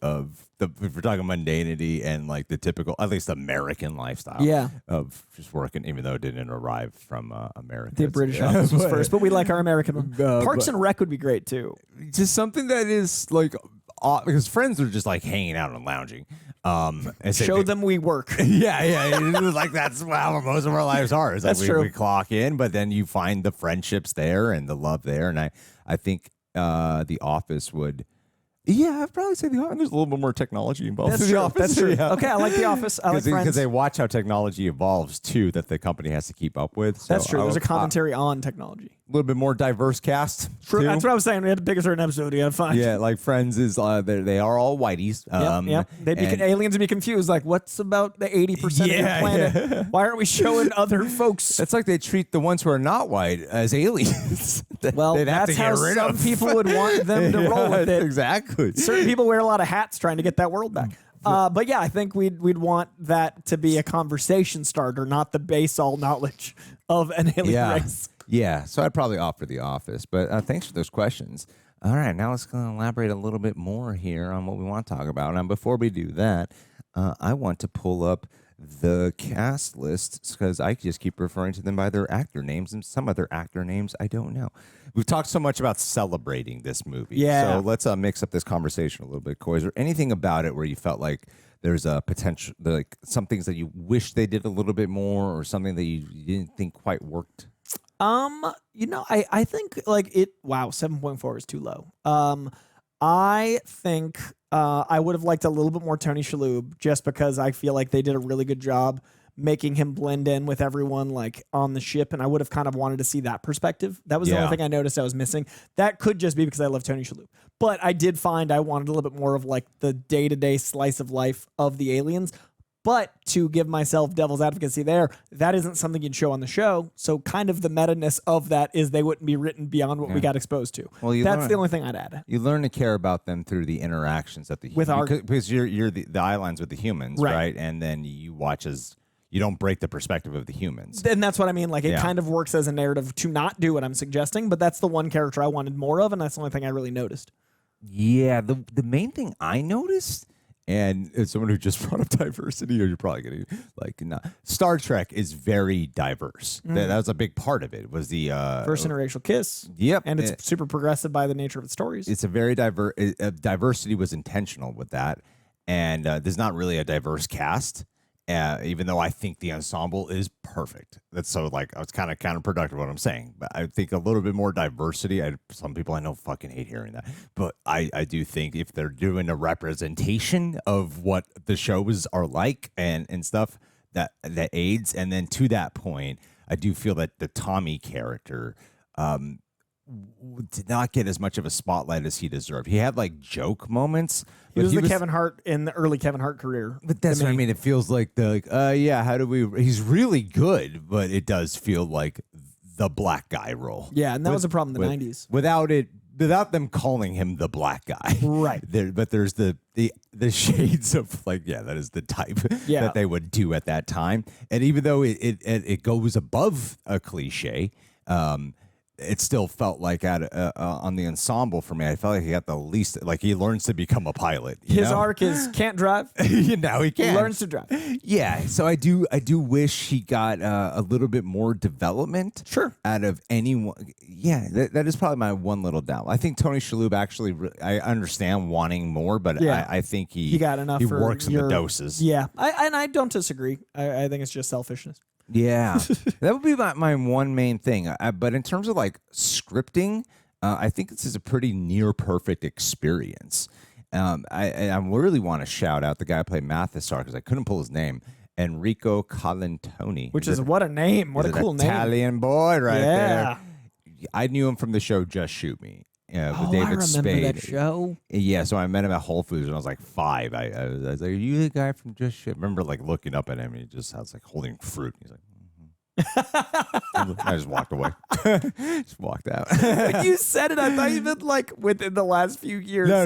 if we're talking mundanity and like the typical, at least American lifestyle of just working, even though it didn't arrive from America. The British Office was first, but we like our American one. Parks and Rec would be great too. Just something that is like, because Friends are just like hanging out and lounging. And Show them we work. Yeah. It was like that's how most of our lives are. It's like That's true. We clock in, but then you find the friendships there and the love there. And I think The Office would. Yeah, I'd probably say The Office. There's a little bit more technology involved. That's in true. The Office. That's true. Yeah. Okay, I like The Office. I like Friends. Because they watch how technology evolves too, that the company has to keep up with. So That's true. There's a commentary on technology. A little bit more diverse cast. True. too. That's what I was saying. We had to pick a certain episode. You had to find. Yeah, like Friends is they are all whiteys. Yep. Aliens would be confused. Like, what's about the 80% of the planet? Yeah. Why aren't we showing other folks? It's like they treat the ones who are not white as aliens. Well, They'd have that's to get how rid some of. people would want them to roll with it. Exactly. Certain people wear a lot of hats trying to get that world back. But yeah, I think we'd want that to be a conversation starter, not the base all knowledge of an alien race. Yeah, so I'd probably opt for The Office. But thanks for those questions. All right, now let's elaborate a little bit more here on what we want to talk about. And before we do that, I want to pull up the cast lists because I just keep referring to them by their actor names, and some other actor names I don't know. We've talked so much about celebrating this movie. Yeah. So let's mix up this conversation a little bit. Coy, is there anything about it where you felt like there's a potential, like some things that you wish they did a little bit more, or something that you didn't think quite worked? I think like it. Wow, 7.4 is too low. I think I would have liked a little bit more Tony Shalhoub, just because I feel like they did a really good job making him blend in with everyone like on the ship, and I would have kind of wanted to see that perspective. That was the only thing I noticed I was missing. That could just be because I love Tony Shalhoub, but I did find I wanted a little bit more of like the day-to-day slice of life of the aliens. But to give myself devil's advocacy there, that isn't something you'd show on the show. So kind of the meta-ness of that is they wouldn't be written beyond what we got exposed to. Well, that's the only thing I'd add. You learn to care about them through the interactions that because you're the eye lines with the humans, right? And then you watch as you don't break the perspective of the humans. And that's what I mean. Like it kind of works as a narrative to not do what I'm suggesting, but that's the one character I wanted more of, and that's the only thing I really noticed. Yeah, the main thing I noticed And as someone who just brought up diversity, or you're probably going to like, not. Star Trek is very diverse. That was a big part of it. Was the first interracial kiss. Yep, and it's super progressive by the nature of its stories. It's a very diverse. Diversity was intentional with that, and there's not really a diverse cast. Even though I think the ensemble is perfect. That's so like it's kind of counterproductive what I'm saying, but I think a little bit more diversity. Some people I know fucking hate hearing that, but I do think if they're doing a representation of what the shows are like and stuff, that aids. And then to that point, I do feel that the Tommy character did not get as much of a spotlight as he deserved. He had like joke moments. He was the Kevin Hart in the early Kevin Hart career. But that's what I mean. It feels like how do we? He's really good, but it does feel like the black guy role. Yeah, and that was a problem in the 90s. Without them calling him the black guy, right? But there's the shades of like, that is the type that they would do at that time. And even though it goes above a cliche, it still felt like on the ensemble for me. I felt like he got the least. Like he learns to become a pilot. His arc is can't drive. Now he can. Learns to drive. Yeah. So I do wish he got a little bit more development. Sure. Out of anyone. Yeah. That is probably my one little doubt. I think Tony Shalhoub actually. I understand wanting more, but I think he got enough. He works in the doses. Yeah. I don't disagree. I think it's just selfishness. Yeah, that would be my one main thing. But in terms of like scripting, I think this is a pretty near perfect experience. I really want to shout out the guy who played Mathesar because I couldn't pull his name, Enrico Colantoni. Which is what a name. What a cool name. Italian boy right there. I knew him from the show Just Shoot Me. With David I remember Spade. that show. Yeah, so I met him at Whole Foods when I was like 5. I was like, "Are you the guy from Just Shit?" I remember like looking up at him. And I was like holding fruit. He's like, I just walked away. Just walked out. When you said it, I thought you meant like within the last few years. No.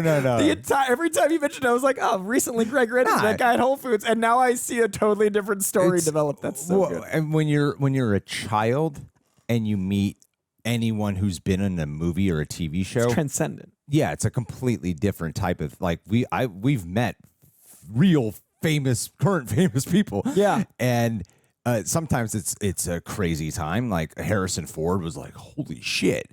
Every time you mentioned it, I was like, oh, recently Greg Redding's that guy at Whole Foods, and now I see a totally different story develop. That's so good. And when you're a child and you meet anyone who's been in a movie or a TV show, it's transcendent. Yeah, it's a completely different type of like we've met real current famous people. Yeah, and sometimes it's a crazy time. Like Harrison Ford was like, holy shit.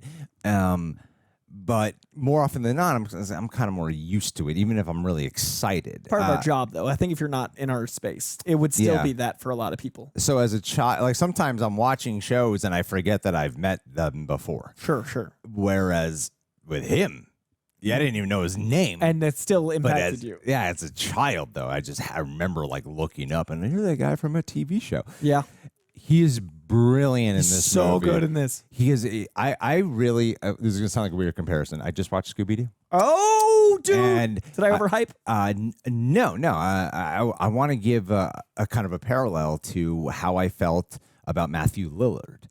But more often than not, I'm kind of more used to it, even if I'm really excited. Part of our job, though. I think if you're not in our space, it would still be that for a lot of people. So as a child, like sometimes I'm watching shows and I forget that I've met them before. Sure. Whereas with him, I didn't even know his name. And that still impacted you. Yeah, as a child, though, I remember like looking up and you're that guy from a TV show. Yeah. He is brilliant in this so movie. good in this. He is. I really. This is gonna sound like a weird comparison. I just watched Scooby-Doo. Oh, dude! And did I overhype? No. I want to give a kind of a parallel to how I felt about Matthew Lillard.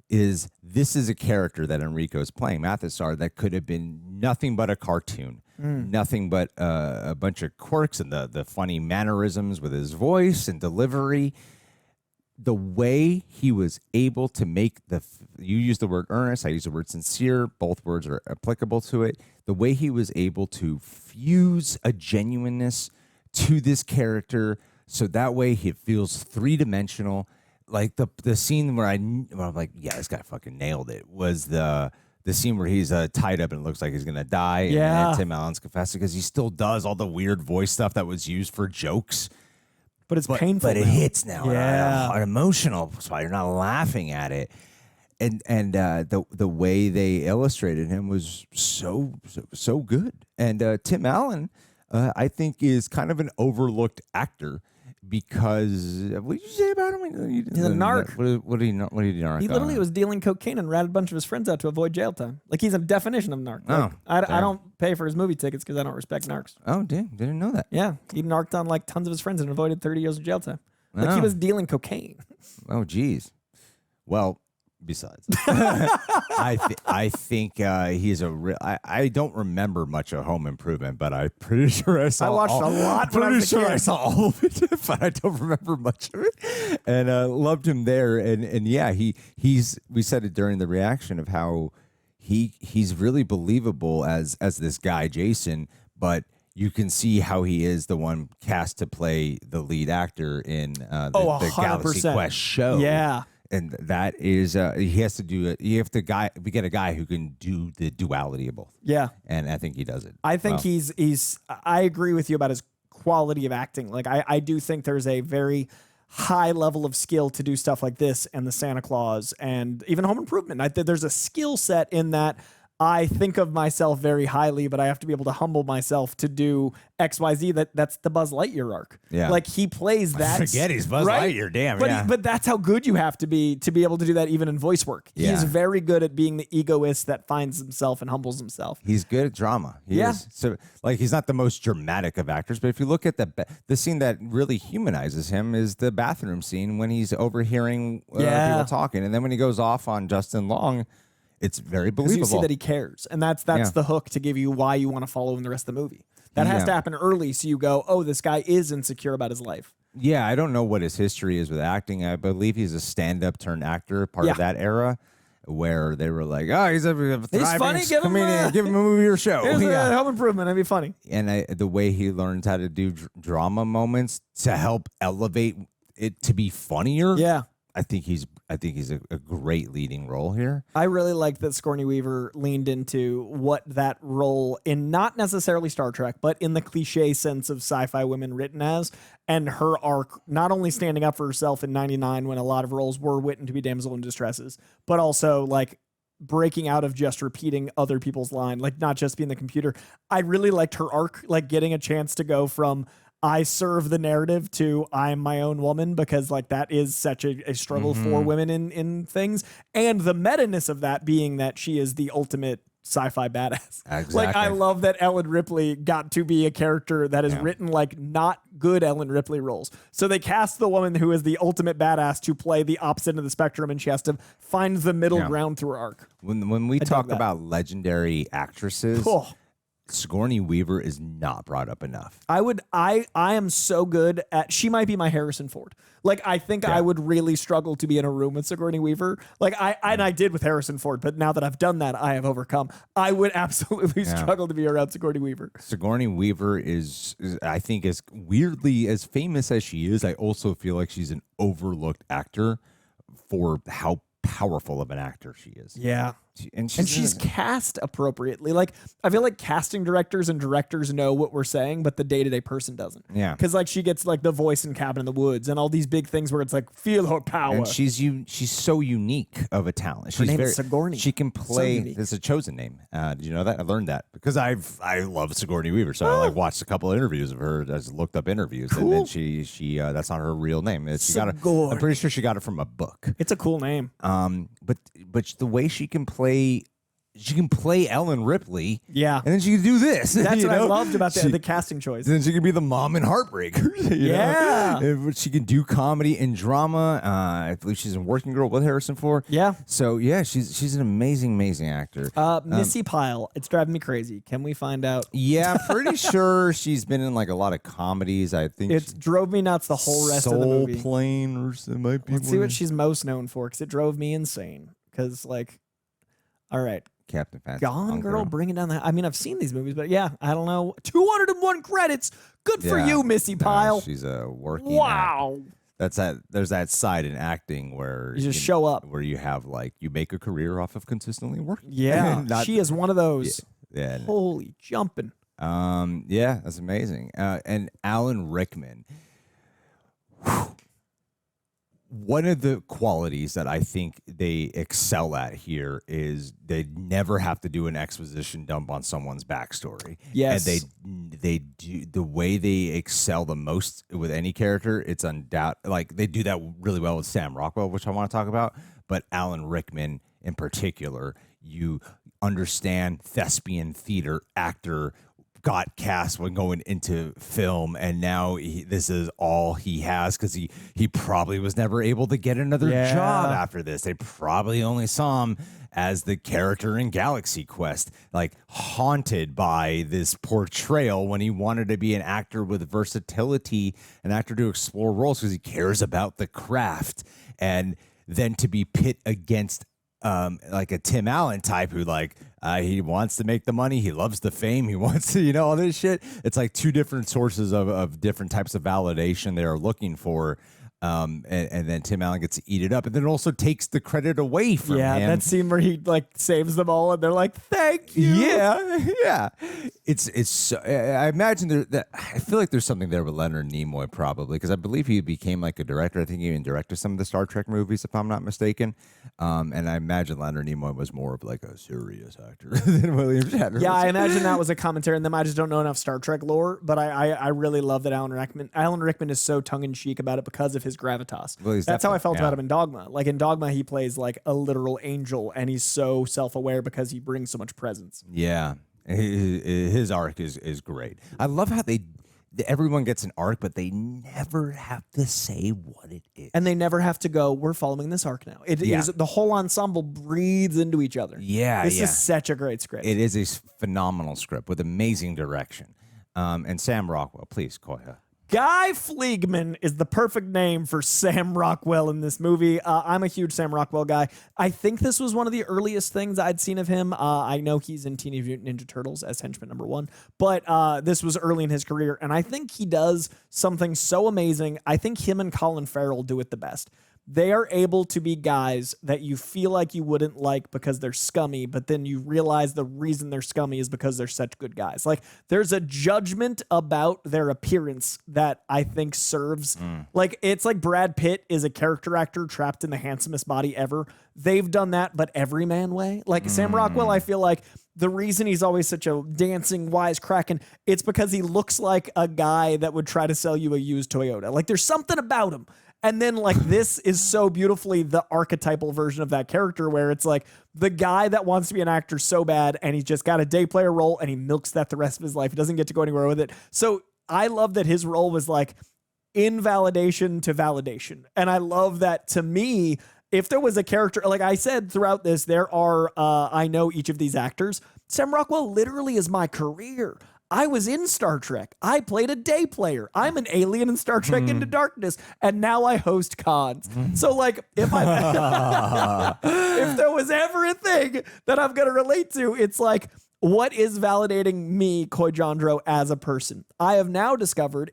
This is a character that Enrico is playing, Mathesar, that could have been nothing but a cartoon, nothing but a bunch of quirks and the funny mannerisms with his voice and delivery. The way he was able to make you use the word earnest, I use the word sincere, both words are applicable to it. The way he was able to fuse a genuineness to this character so that way he feels three-dimensional. Like the scene where I'm like, yeah, this guy fucking nailed it, was the scene where he's tied up and it looks like he's going to die. Yeah. And Tim Allen's confessing because he still does all the weird voice stuff that was used for jokes. But it's painful. But it hits now. Yeah. An emotional spot. You're not laughing at it. And the way they illustrated him was so good. And Tim Allen, I think, is kind of an overlooked actor because what did you say about him? He's a narc. What did he narc? He literally was dealing cocaine and ratted a bunch of his friends out to avoid jail time. Like he's a definition of narc. Like, I don't pay for his movie tickets because I don't respect narcs. Oh, damn. Didn't know that. Yeah. He narked on like tons of his friends and avoided 30 years of jail time. Like he was dealing cocaine. Oh, geez. Well, besides, I think he's a real. I don't remember much of Home Improvement, but I'm pretty sure I saw. I watched a lot. Pretty sure I saw all of it, but I don't remember much of it. And loved him there. And yeah, he's. We said it during the reaction of how he's really believable as this guy Jason, but you can see how he is the one cast to play the lead actor in the 100%. Galaxy Quest show. Yeah. And that is he has to do it. You have to get a guy who can do the duality of both. Yeah. And I think he does it. I think well. he's I agree with you about his quality of acting. Like I do think there's a very high level of skill to do stuff like this and the Santa Claus and even Home Improvement. I think there's a skill set in that. I think of myself very highly, but I have to be able to humble myself to do XYZ. That's the Buzz Lightyear arc. Yeah. Like he plays that. Forget he's Buzz Lightyear. Damn. But, but that's how good you have to be able to do that even in voice work. Yeah. He's very good at being the egoist that finds himself and humbles himself. He's good at drama. He is. So like he's not the most dramatic of actors, but if you look at the scene that really humanizes him is the bathroom scene when he's overhearing people talking, and then when he goes off on Justin Long. It's very believable. You see that he cares, and that's the hook to give you why you want to follow him the rest of the movie. That has to happen early, so you go, oh, this guy is insecure about his life. Yeah, I don't know what his history is with acting. I believe he's a stand-up turned actor, part of that era, where they were like, oh, he's a funny, comedian, give him a movie or show. Here's Home Improvement, that'd be funny. And the way he learns how to do drama moments to help elevate it to be funnier. Yeah. I think he's a great leading role here. I really like that Sigourney Weaver leaned into what that role in not necessarily Star Trek, but in the cliche sense of sci-fi women written as, and her arc, not only standing up for herself in 99 when a lot of roles were written to be damsel in distresses, but also like breaking out of just repeating other people's line, like not just being the computer. I really liked her arc, like getting a chance to go from I serve the narrative to I'm my own woman, because like that is such a struggle for women in things. And the meta-ness of that being that she is the ultimate sci-fi badass. Exactly. Like I love that Ellen Ripley got to be a character that is written like not good Ellen Ripley roles. So they cast the woman who is the ultimate badass to play the opposite end of the spectrum, and she has to find the middle ground through her arc. When we talk about legendary actresses, Sigourney Weaver is not brought up enough. I am so good at, she might be my Harrison Ford. Like, I think I would really struggle to be in a room with Sigourney Weaver. Like, I did with Harrison Ford, but now that I've done that, I have overcome. I would absolutely struggle to be around Sigourney Weaver. Sigourney Weaver is, I think, as weirdly as famous as she is, I also feel like she's an overlooked actor for how powerful of an actor she is. Yeah. And she's cast appropriately. Like, I feel like casting directors and directors know what we're saying, but the day-to-day person doesn't. Yeah. Because like she gets like the voice in Cabin in the Woods and all these big things where it's like, feel her power. And she's so unique of a talent. Her name is Sigourney. She can play. So It's a chosen name. Did you know that? I learned that because I love Sigourney Weaver, so I like watched a couple of interviews of her. I just looked up interviews, and then she that's not her real name. I'm pretty sure she got it from a book. It's a cool name. But the way she can play Ellen Ripley. Yeah. And then she can do this. That's what I loved about the casting choice. Then she can be the mom in Heartbreakers. You know? She can do comedy and drama. I believe she's in Working Girl with Harrison Ford. Yeah. So, yeah, she's an amazing actor. Missy Pyle. It's driving me crazy. Can we find out? Yeah, pretty sure she's been in like a lot of comedies. I think it drove me nuts the whole rest of the movie. Soul Plane or it might be. Let's see what she's most known for, because it drove me insane. Because like, all right. Captain Fantastic. Gone Girl, bringing down I mean, I've seen these movies, but yeah, I don't know. 201 credits. Good for you, Missy Pyle. She's a working. Wow. There's that side in acting where you just show up, where you have like you make a career off of consistently working. Yeah, she is one of those. Yeah. Holy jumping. Yeah, that's amazing. And Alan Rickman. One of the qualities that I think they excel at here is they never have to do an exposition dump on someone's backstory. Yes. And they do the way they excel the most with any character. It's like they do that really well with Sam Rockwell, which I want to talk about. But Alan Rickman in particular, you understand thespian theater actor got cast when going into film, and now this is all he has because he probably was never able to get another job after this. They probably only saw him as the character in Galaxy Quest, like haunted by this portrayal when he wanted to be an actor with versatility, an actor to explore roles because he cares about the craft, and then to be pit against like a Tim Allen type who like he wants to make the money, he loves the fame, he wants to, you know, all this shit. It's like two different sources of different types of validation they are looking for. And then Tim Allen gets to eat it up, and then it also takes the credit away from him. Yeah, that scene where he like saves them all, and they're like, "Thank you." Yeah. It's. So, I imagine I feel like there's something there with Leonard Nimoy probably, because I believe he became like a director. I think he even directed some of the Star Trek movies, if I'm not mistaken. And I imagine Leonard Nimoy was more of like a serious actor than William Shatner. Yeah, I imagine that was a commentary, and then I just don't know enough Star Trek lore. But I really love that Alan Rickman is so tongue in cheek about it because of his gravitas. Well, that's how I felt about him in Dogma. Like in Dogma, he plays like a literal angel, and he's so self-aware because he brings so much presence. Yeah, his arc is great. I love how everyone gets an arc, but they never have to say what it is, and they never have to go, "We're following this arc now." It is the whole ensemble breathes into each other. This is such a great script. It is a phenomenal script with amazing direction. And Sam Rockwell, please go ahead. Guy Fleegman is the perfect name for Sam Rockwell in this movie. I'm a huge Sam Rockwell guy. I think this was one of the earliest things I'd seen of him. I know he's in Teenage Mutant Ninja Turtles as henchman #1, but this was early in his career, and I think he does something so amazing. I think him and Colin Farrell do it the best. They are able to be guys that you feel like you wouldn't like because they're scummy, but then you realize the reason they're scummy is because they're such good guys. Like, there's a judgment about their appearance that I think serves. Like, it's like Brad Pitt is a character actor trapped in the handsomest body ever. They've done that, but everyman way. Like, Sam Rockwell, I feel like the reason he's always such a dancing, wisecracking, it's because he looks like a guy that would try to sell you a used Toyota. Like, there's something about him. And then, like, this is so beautifully the archetypal version of that character where it's like the guy that wants to be an actor so bad and he's just got a day player role and he milks that the rest of his life. He doesn't get to go anywhere with it. So I love that his role was like invalidation to validation. And I love that, to me, if there was a character, like I said throughout this, there are, I know each of these actors. Sam Rockwell literally is my career. I was in Star Trek. I played a day player. I'm an alien in Star Trek Into Darkness, and now I host cons. So, like, if there was ever a thing that I'm going to relate to, it's like, what is validating me, Coy Jandreau, as a person? I have now discovered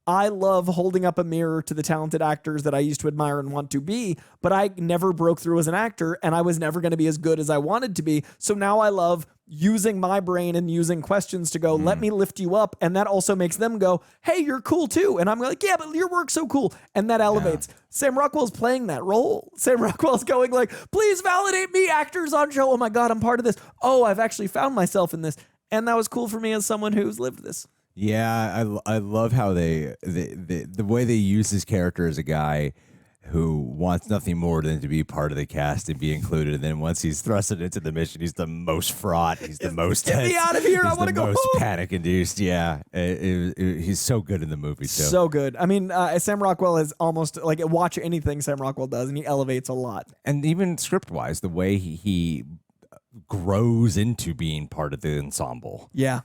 I love holding up a mirror to the talented actors that I used to admire and want to be, but I never broke through as an actor, and I was never going to be as good as I wanted to be. So now I love using my brain and using questions to go, let me lift you up. And that also makes them go, hey, you're cool too. And I'm like, yeah, but your work's so cool. And that elevates. Yeah. Sam Rockwell's playing that role. Sam Rockwell's going like, please validate me, actors on show. Oh my God, I'm part of this. Oh, I've actually found myself in this. And that was cool for me as someone who's lived this. Yeah, I love how the way they use his character as a guy who wants nothing more than to be part of the cast and be included. And then once he's thrusted into the mission, he's the most fraught. He's the most get me out of here! I want to go most home. Panic-induced. Yeah, he's so good in the movie too. So good. I mean, Sam Rockwell is almost like watch anything Sam Rockwell does, and he elevates a lot. And even script-wise, the way he grows into being part of the ensemble. Yeah.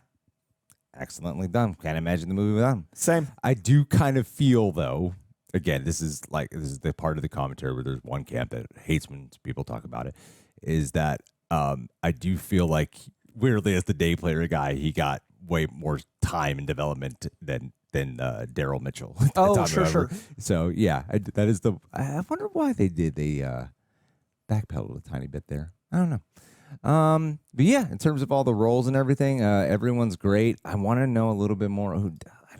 Excellently done. Can't imagine the movie without him. Same. I do kind of feel, though, again, this is the part of the commentary where there's one camp that hates when people talk about it, is that I do feel like, weirdly, as the day player guy, he got way more time and development than Daryl Mitchell. Oh, sure. So, yeah, that is I wonder why they backpedaled a tiny bit there. I don't know. But yeah, in terms of all the roles and everything, everyone's great. I want to know a little bit more. I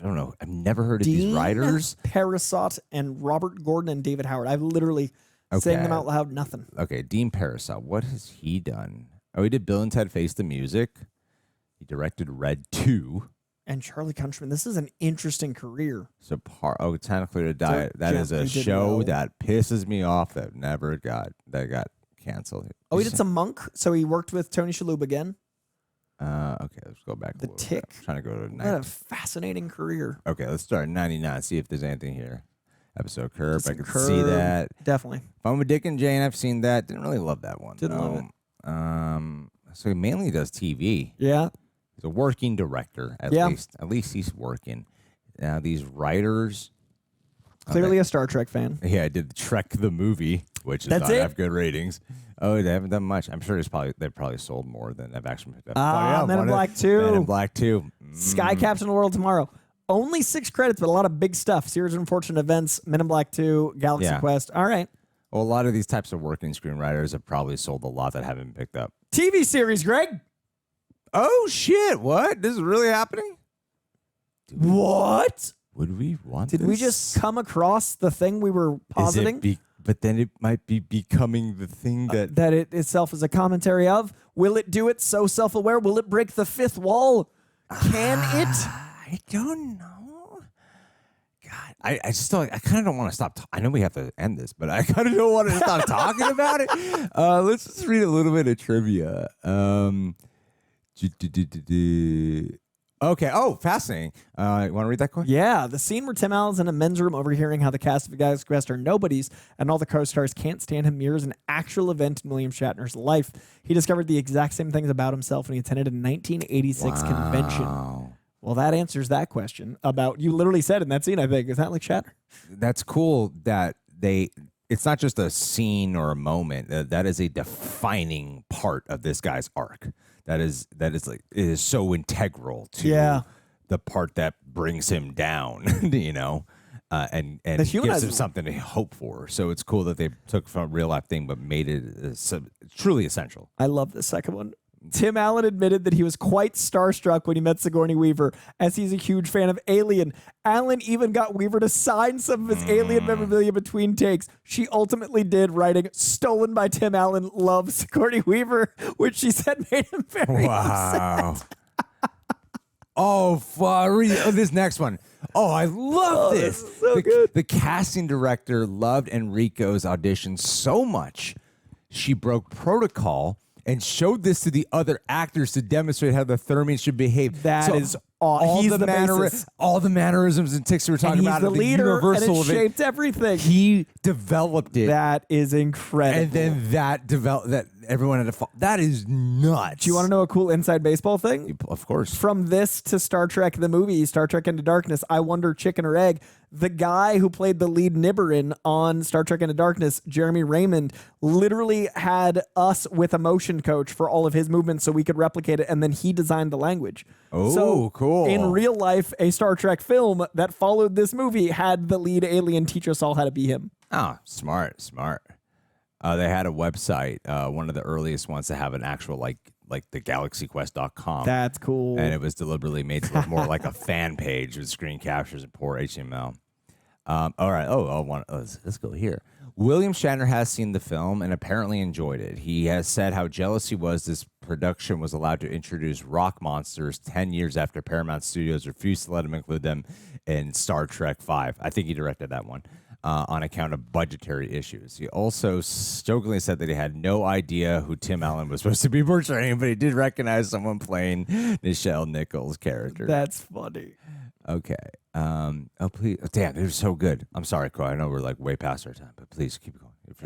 don't know. I've never heard of these writers. Dean Parisot and Robert Gordon and David Howard. I've literally saying them out loud. Nothing. Okay, Dean Parisot. What has he done? Oh, he did Bill and Ted Face the Music. He directed Red 2. And Charlie Countryman. This is an interesting career. So, Santa Clarita Diet. That is a show that pisses me off. That got canceled. Oh, he did some Monk, so he worked with Tony Shalhoub again. Okay, let's go back. The Tick. I'm trying to go to 90. What a fascinating career. Okay, let's start at 99. See if there's anything here. Episode Curb. I can see that. Definitely. Fun with Dick and Jane. I've seen that. Didn't really love that one. Didn't love it. So he mainly does TV. Yeah. He's a working director. At least he's working. Now these writers. Clearly a Star Trek fan. Yeah, I did Trek the movie, which does not have good ratings. Oh, they haven't done much. I'm sure they've probably sold more than they've actually picked up. Men in Black 2. Men in Black 2. Sky Captain of the World Tomorrow. Only 6 credits, but a lot of big stuff. Series of Unfortunate Events, Men in Black 2, Galaxy Quest. All right. Well, a lot of these types of working screenwriters have probably sold a lot that haven't been picked up. TV series, Greg. Oh, shit. What? This is really happening? What? Would we want Did this? we just come across the thing we were positing? But then it might be becoming the thing that... it itself is a commentary of? Will it do it so self-aware? Will it break the fifth wall? Can it? I don't know. God, I just don't... I kind of don't want to stop... I know we have to end this, but I kind of don't want to stop talking about it. Let's just read a little bit of trivia. Okay. Oh, fascinating. You want to read that quick? Yeah. The scene where Tim Allen's in a men's room overhearing how the cast of Galaxy Quest are nobodies and all the co-stars can't stand him mirrors an actual event in William Shatner's life. He discovered the exact same things about himself when he attended a 1986 convention. Well, that answers that question about, you literally said in that scene, I think. Is that like Shatner? That's cool that it's not just a scene or a moment. That is a defining part of this guy's arc. That is like, it is so integral to the part that brings him down, you know, and gives him something to hope for. So it's cool that they took from a real life thing but made it truly essential. I love the second one. Tim Allen admitted that he was quite starstruck when he met Sigourney Weaver, as he's a huge fan of Alien. Allen even got Weaver to sign some of his Alien memorabilia between takes. She ultimately did, writing, "Stolen by Tim Allen, loves Sigourney Weaver," which she said made him very upset. Oh, this next one. Oh, I love this. This is so good. The casting director loved Enrico's audition so much, she broke protocol and showed this to the other actors to demonstrate how the Thermians should behave. That is all the basis. all the mannerisms and tics we were talking about. He's the leader, universal and it shaped everything. He developed it. That is incredible. And then that everyone had to follow. That is nuts. Do you want to know a cool inside baseball thing? Of course. From this to Star Trek the movie, Star Trek Into Darkness, I Wonder, Chicken or Egg, the guy who played the lead Nibirin on Star Trek Into Darkness, Jeremy Raymond, literally had us with a motion coach for all of his movements so we could replicate it, and then he designed the language. Oh, so cool. In real life, a Star Trek film that followed this movie had the lead alien teach us all how to be him. Oh, smart. They had a website, one of the earliest ones to have an actual like the galaxyquest.com. That's cool. And it was deliberately made to look more like a fan page with screen captures and poor HTML. All right. Let's go here. William Shatner has seen the film and apparently enjoyed it. He has said how jealous he was this production was allowed to introduce rock monsters 10 years after Paramount Studios refused to let him include them in Star Trek V. I think he directed that one. On account of budgetary issues. He also jokingly said that he had no idea who Tim Allen was supposed to be portraying, but he did recognize someone playing Nichelle Nichols' character. That's funny. Okay. Please. Oh, damn, they're so good. I'm sorry, Coy. I know we're like way past our time, but please keep going. If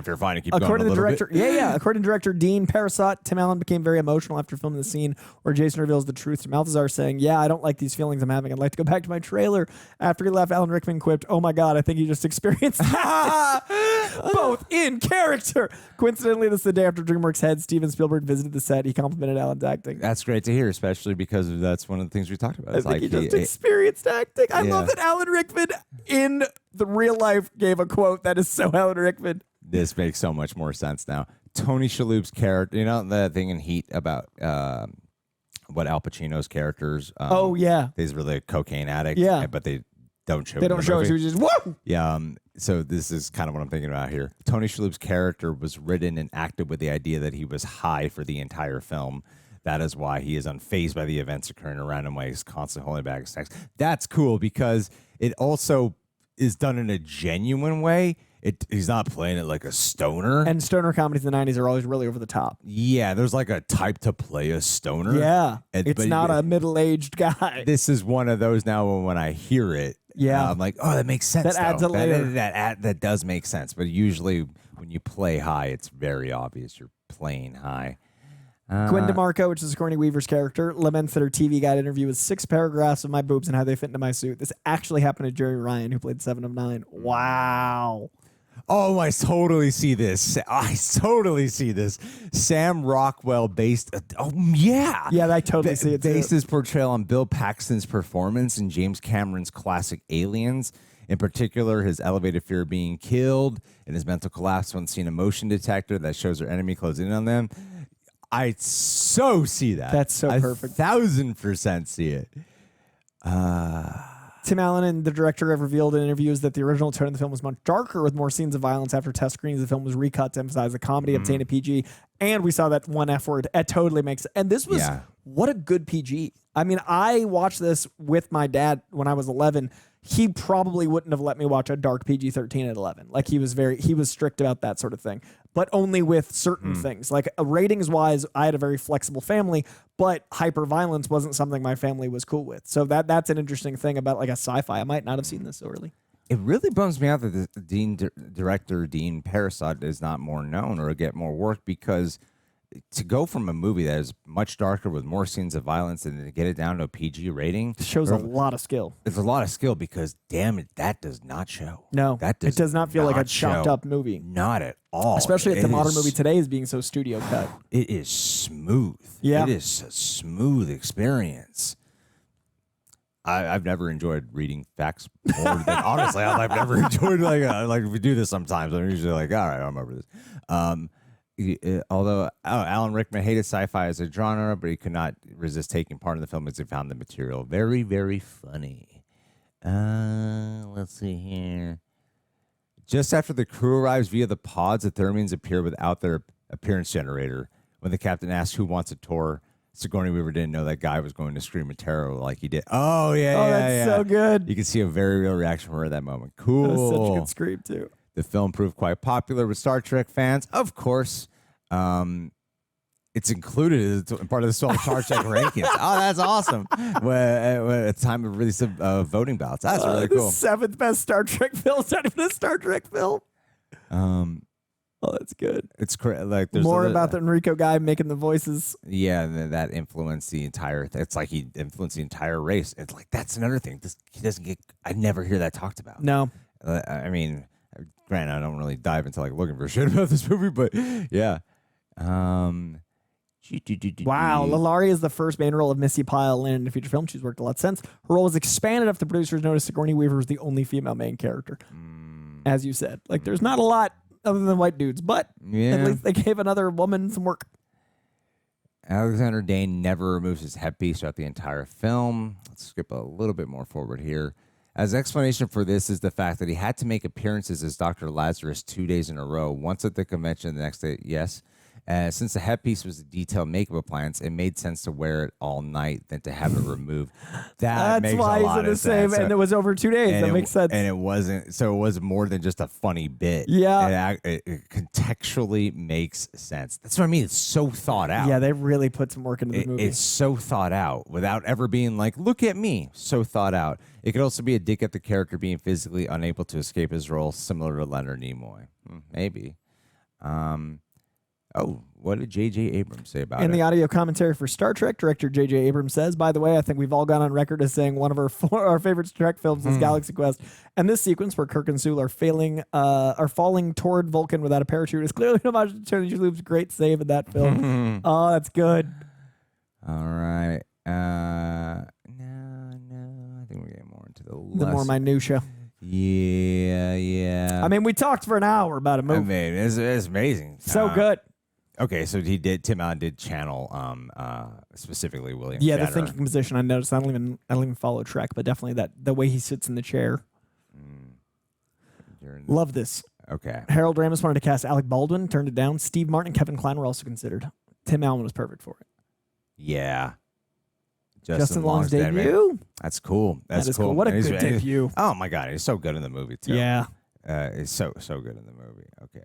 you're fine to keep According going to the director, According to director Dean Parisot, Tim Allen became very emotional after filming the scene where Jason reveals the truth to Malthazar, saying, "Yeah, I don't like these feelings I'm having. I'd like to go back to my trailer." After he left, Alan Rickman quipped, "Oh my God, I think you just experienced both in character." Coincidentally, this is the day after DreamWorks head Steven Spielberg visited the set. He complimented Alan's acting. That's great to hear, especially because that's one of the things we talked about. I think he just experienced acting. I love that Alan Rickman in the real life gave a quote that is so Alan Rickman. This makes so much more sense now. Tony Shalhoub's character, you know the thing in Heat about what Al Pacino's characters. He's really a cocaine addict. Yeah, but they don't show. They don't show us. He was just whoa. Yeah. So this is kind of what I'm thinking about here. Tony Shalhoub's character was written and acted with the idea that he was high for the entire film. That is why he is unfazed by the events occurring around him, while he's constantly holding back his sex. That's cool because it also is done in a genuine way. He's not playing it like a stoner. And stoner comedies in the 90s are always really over the top. Yeah, there's like a type to play a stoner. Yeah, it's not a middle-aged guy. This is one of those now when I hear it, I'm like, oh, that makes sense. That adds a layer. That does make sense. But usually when you play high, it's very obvious you're playing high. Gwen DeMarco, which is Sigourney Weaver's character, laments that her TV Guide interview was 6 paragraphs of my boobs and how they fit into my suit. This actually happened to Jerry Ryan, who played 7 of 9. Wow. Oh, I totally see this. I totally see this. Sam Rockwell based. Oh, yeah. Yeah, I totally see it too. Based his portrayal on Bill Paxton's performance in James Cameron's classic Aliens. In particular, his elevated fear of being killed and his mental collapse when seeing a motion detector that shows their enemy closing in on them. I so see that. That's so perfect. 1,000% see it. Tim Allen and the director have revealed in interviews that the original tone of the film was much darker with more scenes of violence. After test screenings, the film was recut to emphasize the comedy, obtain a PG, and we saw that one F word. It totally makes sense. And this was, what a good PG. I mean, I watched this with my dad when I was 11. He probably wouldn't have let me watch a dark PG-13 at 11. Like he was strict about that sort of thing, but only with certain things. Like ratings wise, I had a very flexible family, but hyper violence wasn't something my family was cool with. So that's an interesting thing about like a sci-fi. I might not have seen this so early. It really bums me out that the director Dean Parisot is not more known or get more work, because to go from a movie that is much darker with more scenes of violence and to get it down to a PG rating shows a lot of skill. It's a lot of skill, because damn it, that does not show. No, it does not feel like a chopped up movie. Not at all. Especially if the modern movie today is being so studio cut. It is smooth. Yeah. It is a smooth experience. I've never enjoyed reading facts more than honestly. I've never enjoyed like we do this sometimes. I'm usually like, all right, I'm over this. Although Alan Rickman hated sci-fi as a genre, but he could not resist taking part in the film as he found the material very, very funny. Let's see here. Just after the crew arrives via the pods, the Thermians appear without their appearance generator. When the captain asks who wants a tour, Sigourney Weaver didn't know that Guy was going to scream in terror like he did. Oh, yeah, that's so good. You can see a very real reaction from her at that moment. Cool. That was such a good scream, too. The film proved quite popular with Star Trek fans. Of course, it's included as part of the Star Trek rankings. Oh, that's awesome. At the time of release of voting ballots. That's really cool. The 7th best Star Trek film. It's not even a Star Trek film. Oh, that's good. It's like there's more about the Enrico guy making the voices. Yeah, that influenced the entire. It's like he influenced the entire race. It's like that's another thing. He doesn't get. I never hear that talked about. No, I mean, granted, I don't really dive into like looking for shit about this movie, but yeah. Wow, Lalari is the first main role of Missy Pyle in a feature film. She's worked a lot since. Her role was expanded after the producers noticed Sigourney Weaver was the only female main character. As you said, like there's not a lot other than white dudes, but at least they gave another woman some work. Alexander Dane never removes his headpiece throughout the entire film. Let's skip a little bit more forward here. As explanation for this is the fact that he had to make appearances as Dr. Lazarus 2 days in a row, once at the convention, the next day, yes. Since the headpiece was a detailed makeup appliance, it made sense to wear it all night than to have it removed. That's makes why a lot he's in the of same, sense. and it was over 2 days. That makes sense. And it wasn't, so it was more than just a funny bit. Yeah. It contextually makes sense. That's what I mean. It's so thought out. Yeah, they really put some work into the movie. It's so thought out without ever being like, look at me. So thought out. It could also be a dig at the character being physically unable to escape his role, similar to Leonard Nimoy. Maybe. Oh, what did J.J. Abrams say about it? In the audio commentary for Star Trek, director J.J. Abrams says, by the way, I think we've all gone on record as saying one of our favorite Star Trek films is Galaxy Quest. And this sequence where Kirk and Sulu are falling toward Vulcan without a parachute is clearly an homage to Tony Shalhoub's great save in that film. Oh, that's good. All right. No. I think we're getting more into the more minutia. Yeah. I mean, we talked for an hour about a movie. I mean, it's amazing. So good. Okay, so Tim Allen did channel specifically William Yeah, Shatner. the thinking position I noticed. I don't even follow Trek, but definitely the way he sits in the chair. Love this. Okay. Harold Ramis wanted to cast Alec Baldwin, turned it down. Steve Martin and Kevin Kline were also considered. Tim Allen was perfect for it. Yeah. Justin Long's debut. That's cool. That is cool. What a good debut. Oh my God, he's so good in the movie too. Yeah. He's so good in the movie. Okay.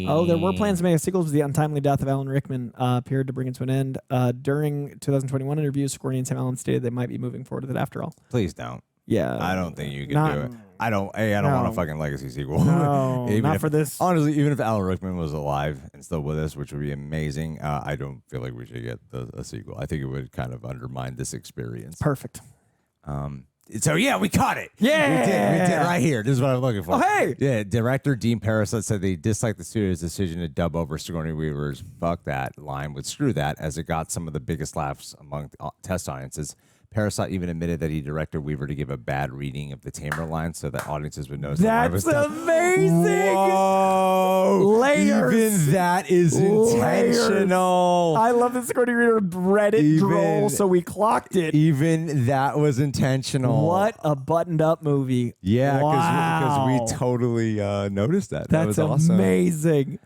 Oh, there were plans to make a sequel to the untimely death of Alan Rickman appeared to bring it to an end. During 2021 interviews, Sigourney and Tim Allen stated they might be moving forward with it after all. Please don't. Yeah. I don't think you can Not- do it. I don't want No. a fucking legacy sequel. No, not for this. Honestly, even if Alan Rickman was alive and still with us, which would be amazing, I don't feel like we should get a sequel. I think it would kind of undermine this experience. Perfect. So yeah, we caught it. Yeah. we did right here. This is what I'm looking for. Oh, hey. Yeah, director Dean Parisot said they disliked the studio's decision to dub over Sigourney Weaver's "fuck that" line with "screw that," as it got some of the biggest laughs among test audiences. Parisot even admitted that he directed Weaver to give a bad reading of the Tamer line so that audiences would notice the line was That's done. amazing. Whoa. Layers. Even that is intentional. I love that Sigourney Weaver read it droll, so we clocked it. Even that was intentional. What a buttoned up movie. Yeah, Wow. because we totally noticed that. That That's was awesome. amazing.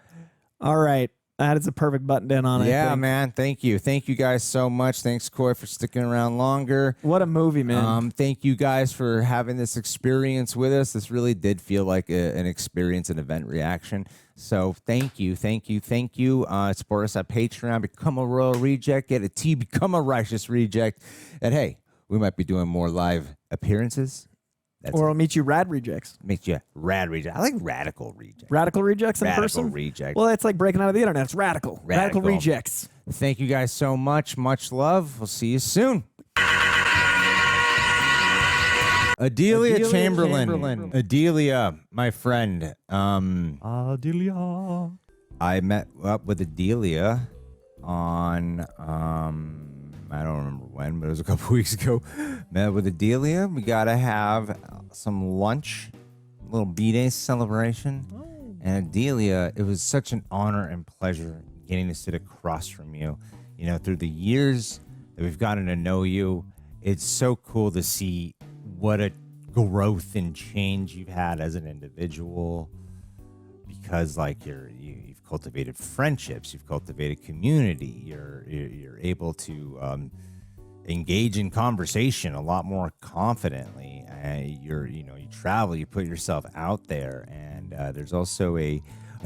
All right. That is a perfect button in on it. Yeah, man. Thank you. Thank you guys so much. Thanks, Coy, for sticking around longer. What a movie, man. Thank you guys for having this experience with us. This really did feel like an experience, an event reaction. So thank you. Support us at Patreon. Become a Royal Reject. Get a T. Become a Righteous Reject. And hey, we might be doing more live appearances. Or I'll meet you Rad Rejects. Meet you Rad Reject. I like Radical Reject. Radical Rejects in person? Radical Reject. Well, it's like breaking out of the internet. It's radical. Radical Rejects. Thank you guys so much. Much love. We'll see you soon. Adelia Chamberlain. Adelia, my friend. Adelia. I met up with Adelia on I don't remember when, but it was a couple weeks ago. Met with Adelia. We gotta have some lunch, a little B-Day celebration. And Adelia, it was such an honor and pleasure getting to sit across from you. You know, through the years that we've gotten to know you, it's so cool to see what a growth and change you've had as an individual. Because like you've cultivated friendships, you've cultivated community, you're able to engage in conversation a lot more confidently. You travel, you put yourself out there, and there's also a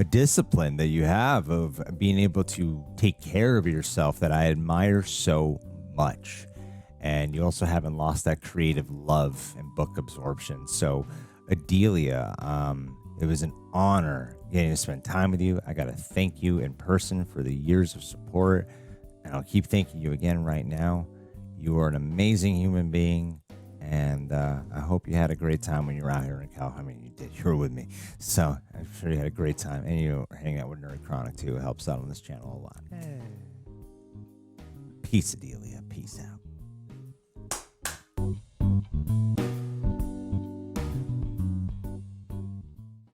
discipline that you have of being able to take care of yourself that I admire so much. And you also haven't lost that creative love and book absorption. So Adelia, it was an honor getting to spend time with you. I got to thank you in person for the years of support, and I'll keep thanking you again right now. You are an amazing human being, and I hope you had a great time when you were out here in California. I mean, you did. You were with me, so I'm sure you had a great time. And you were hanging out with Nerd Chronic too. It helps out on this channel a lot. Peace, Adelia. Peace out.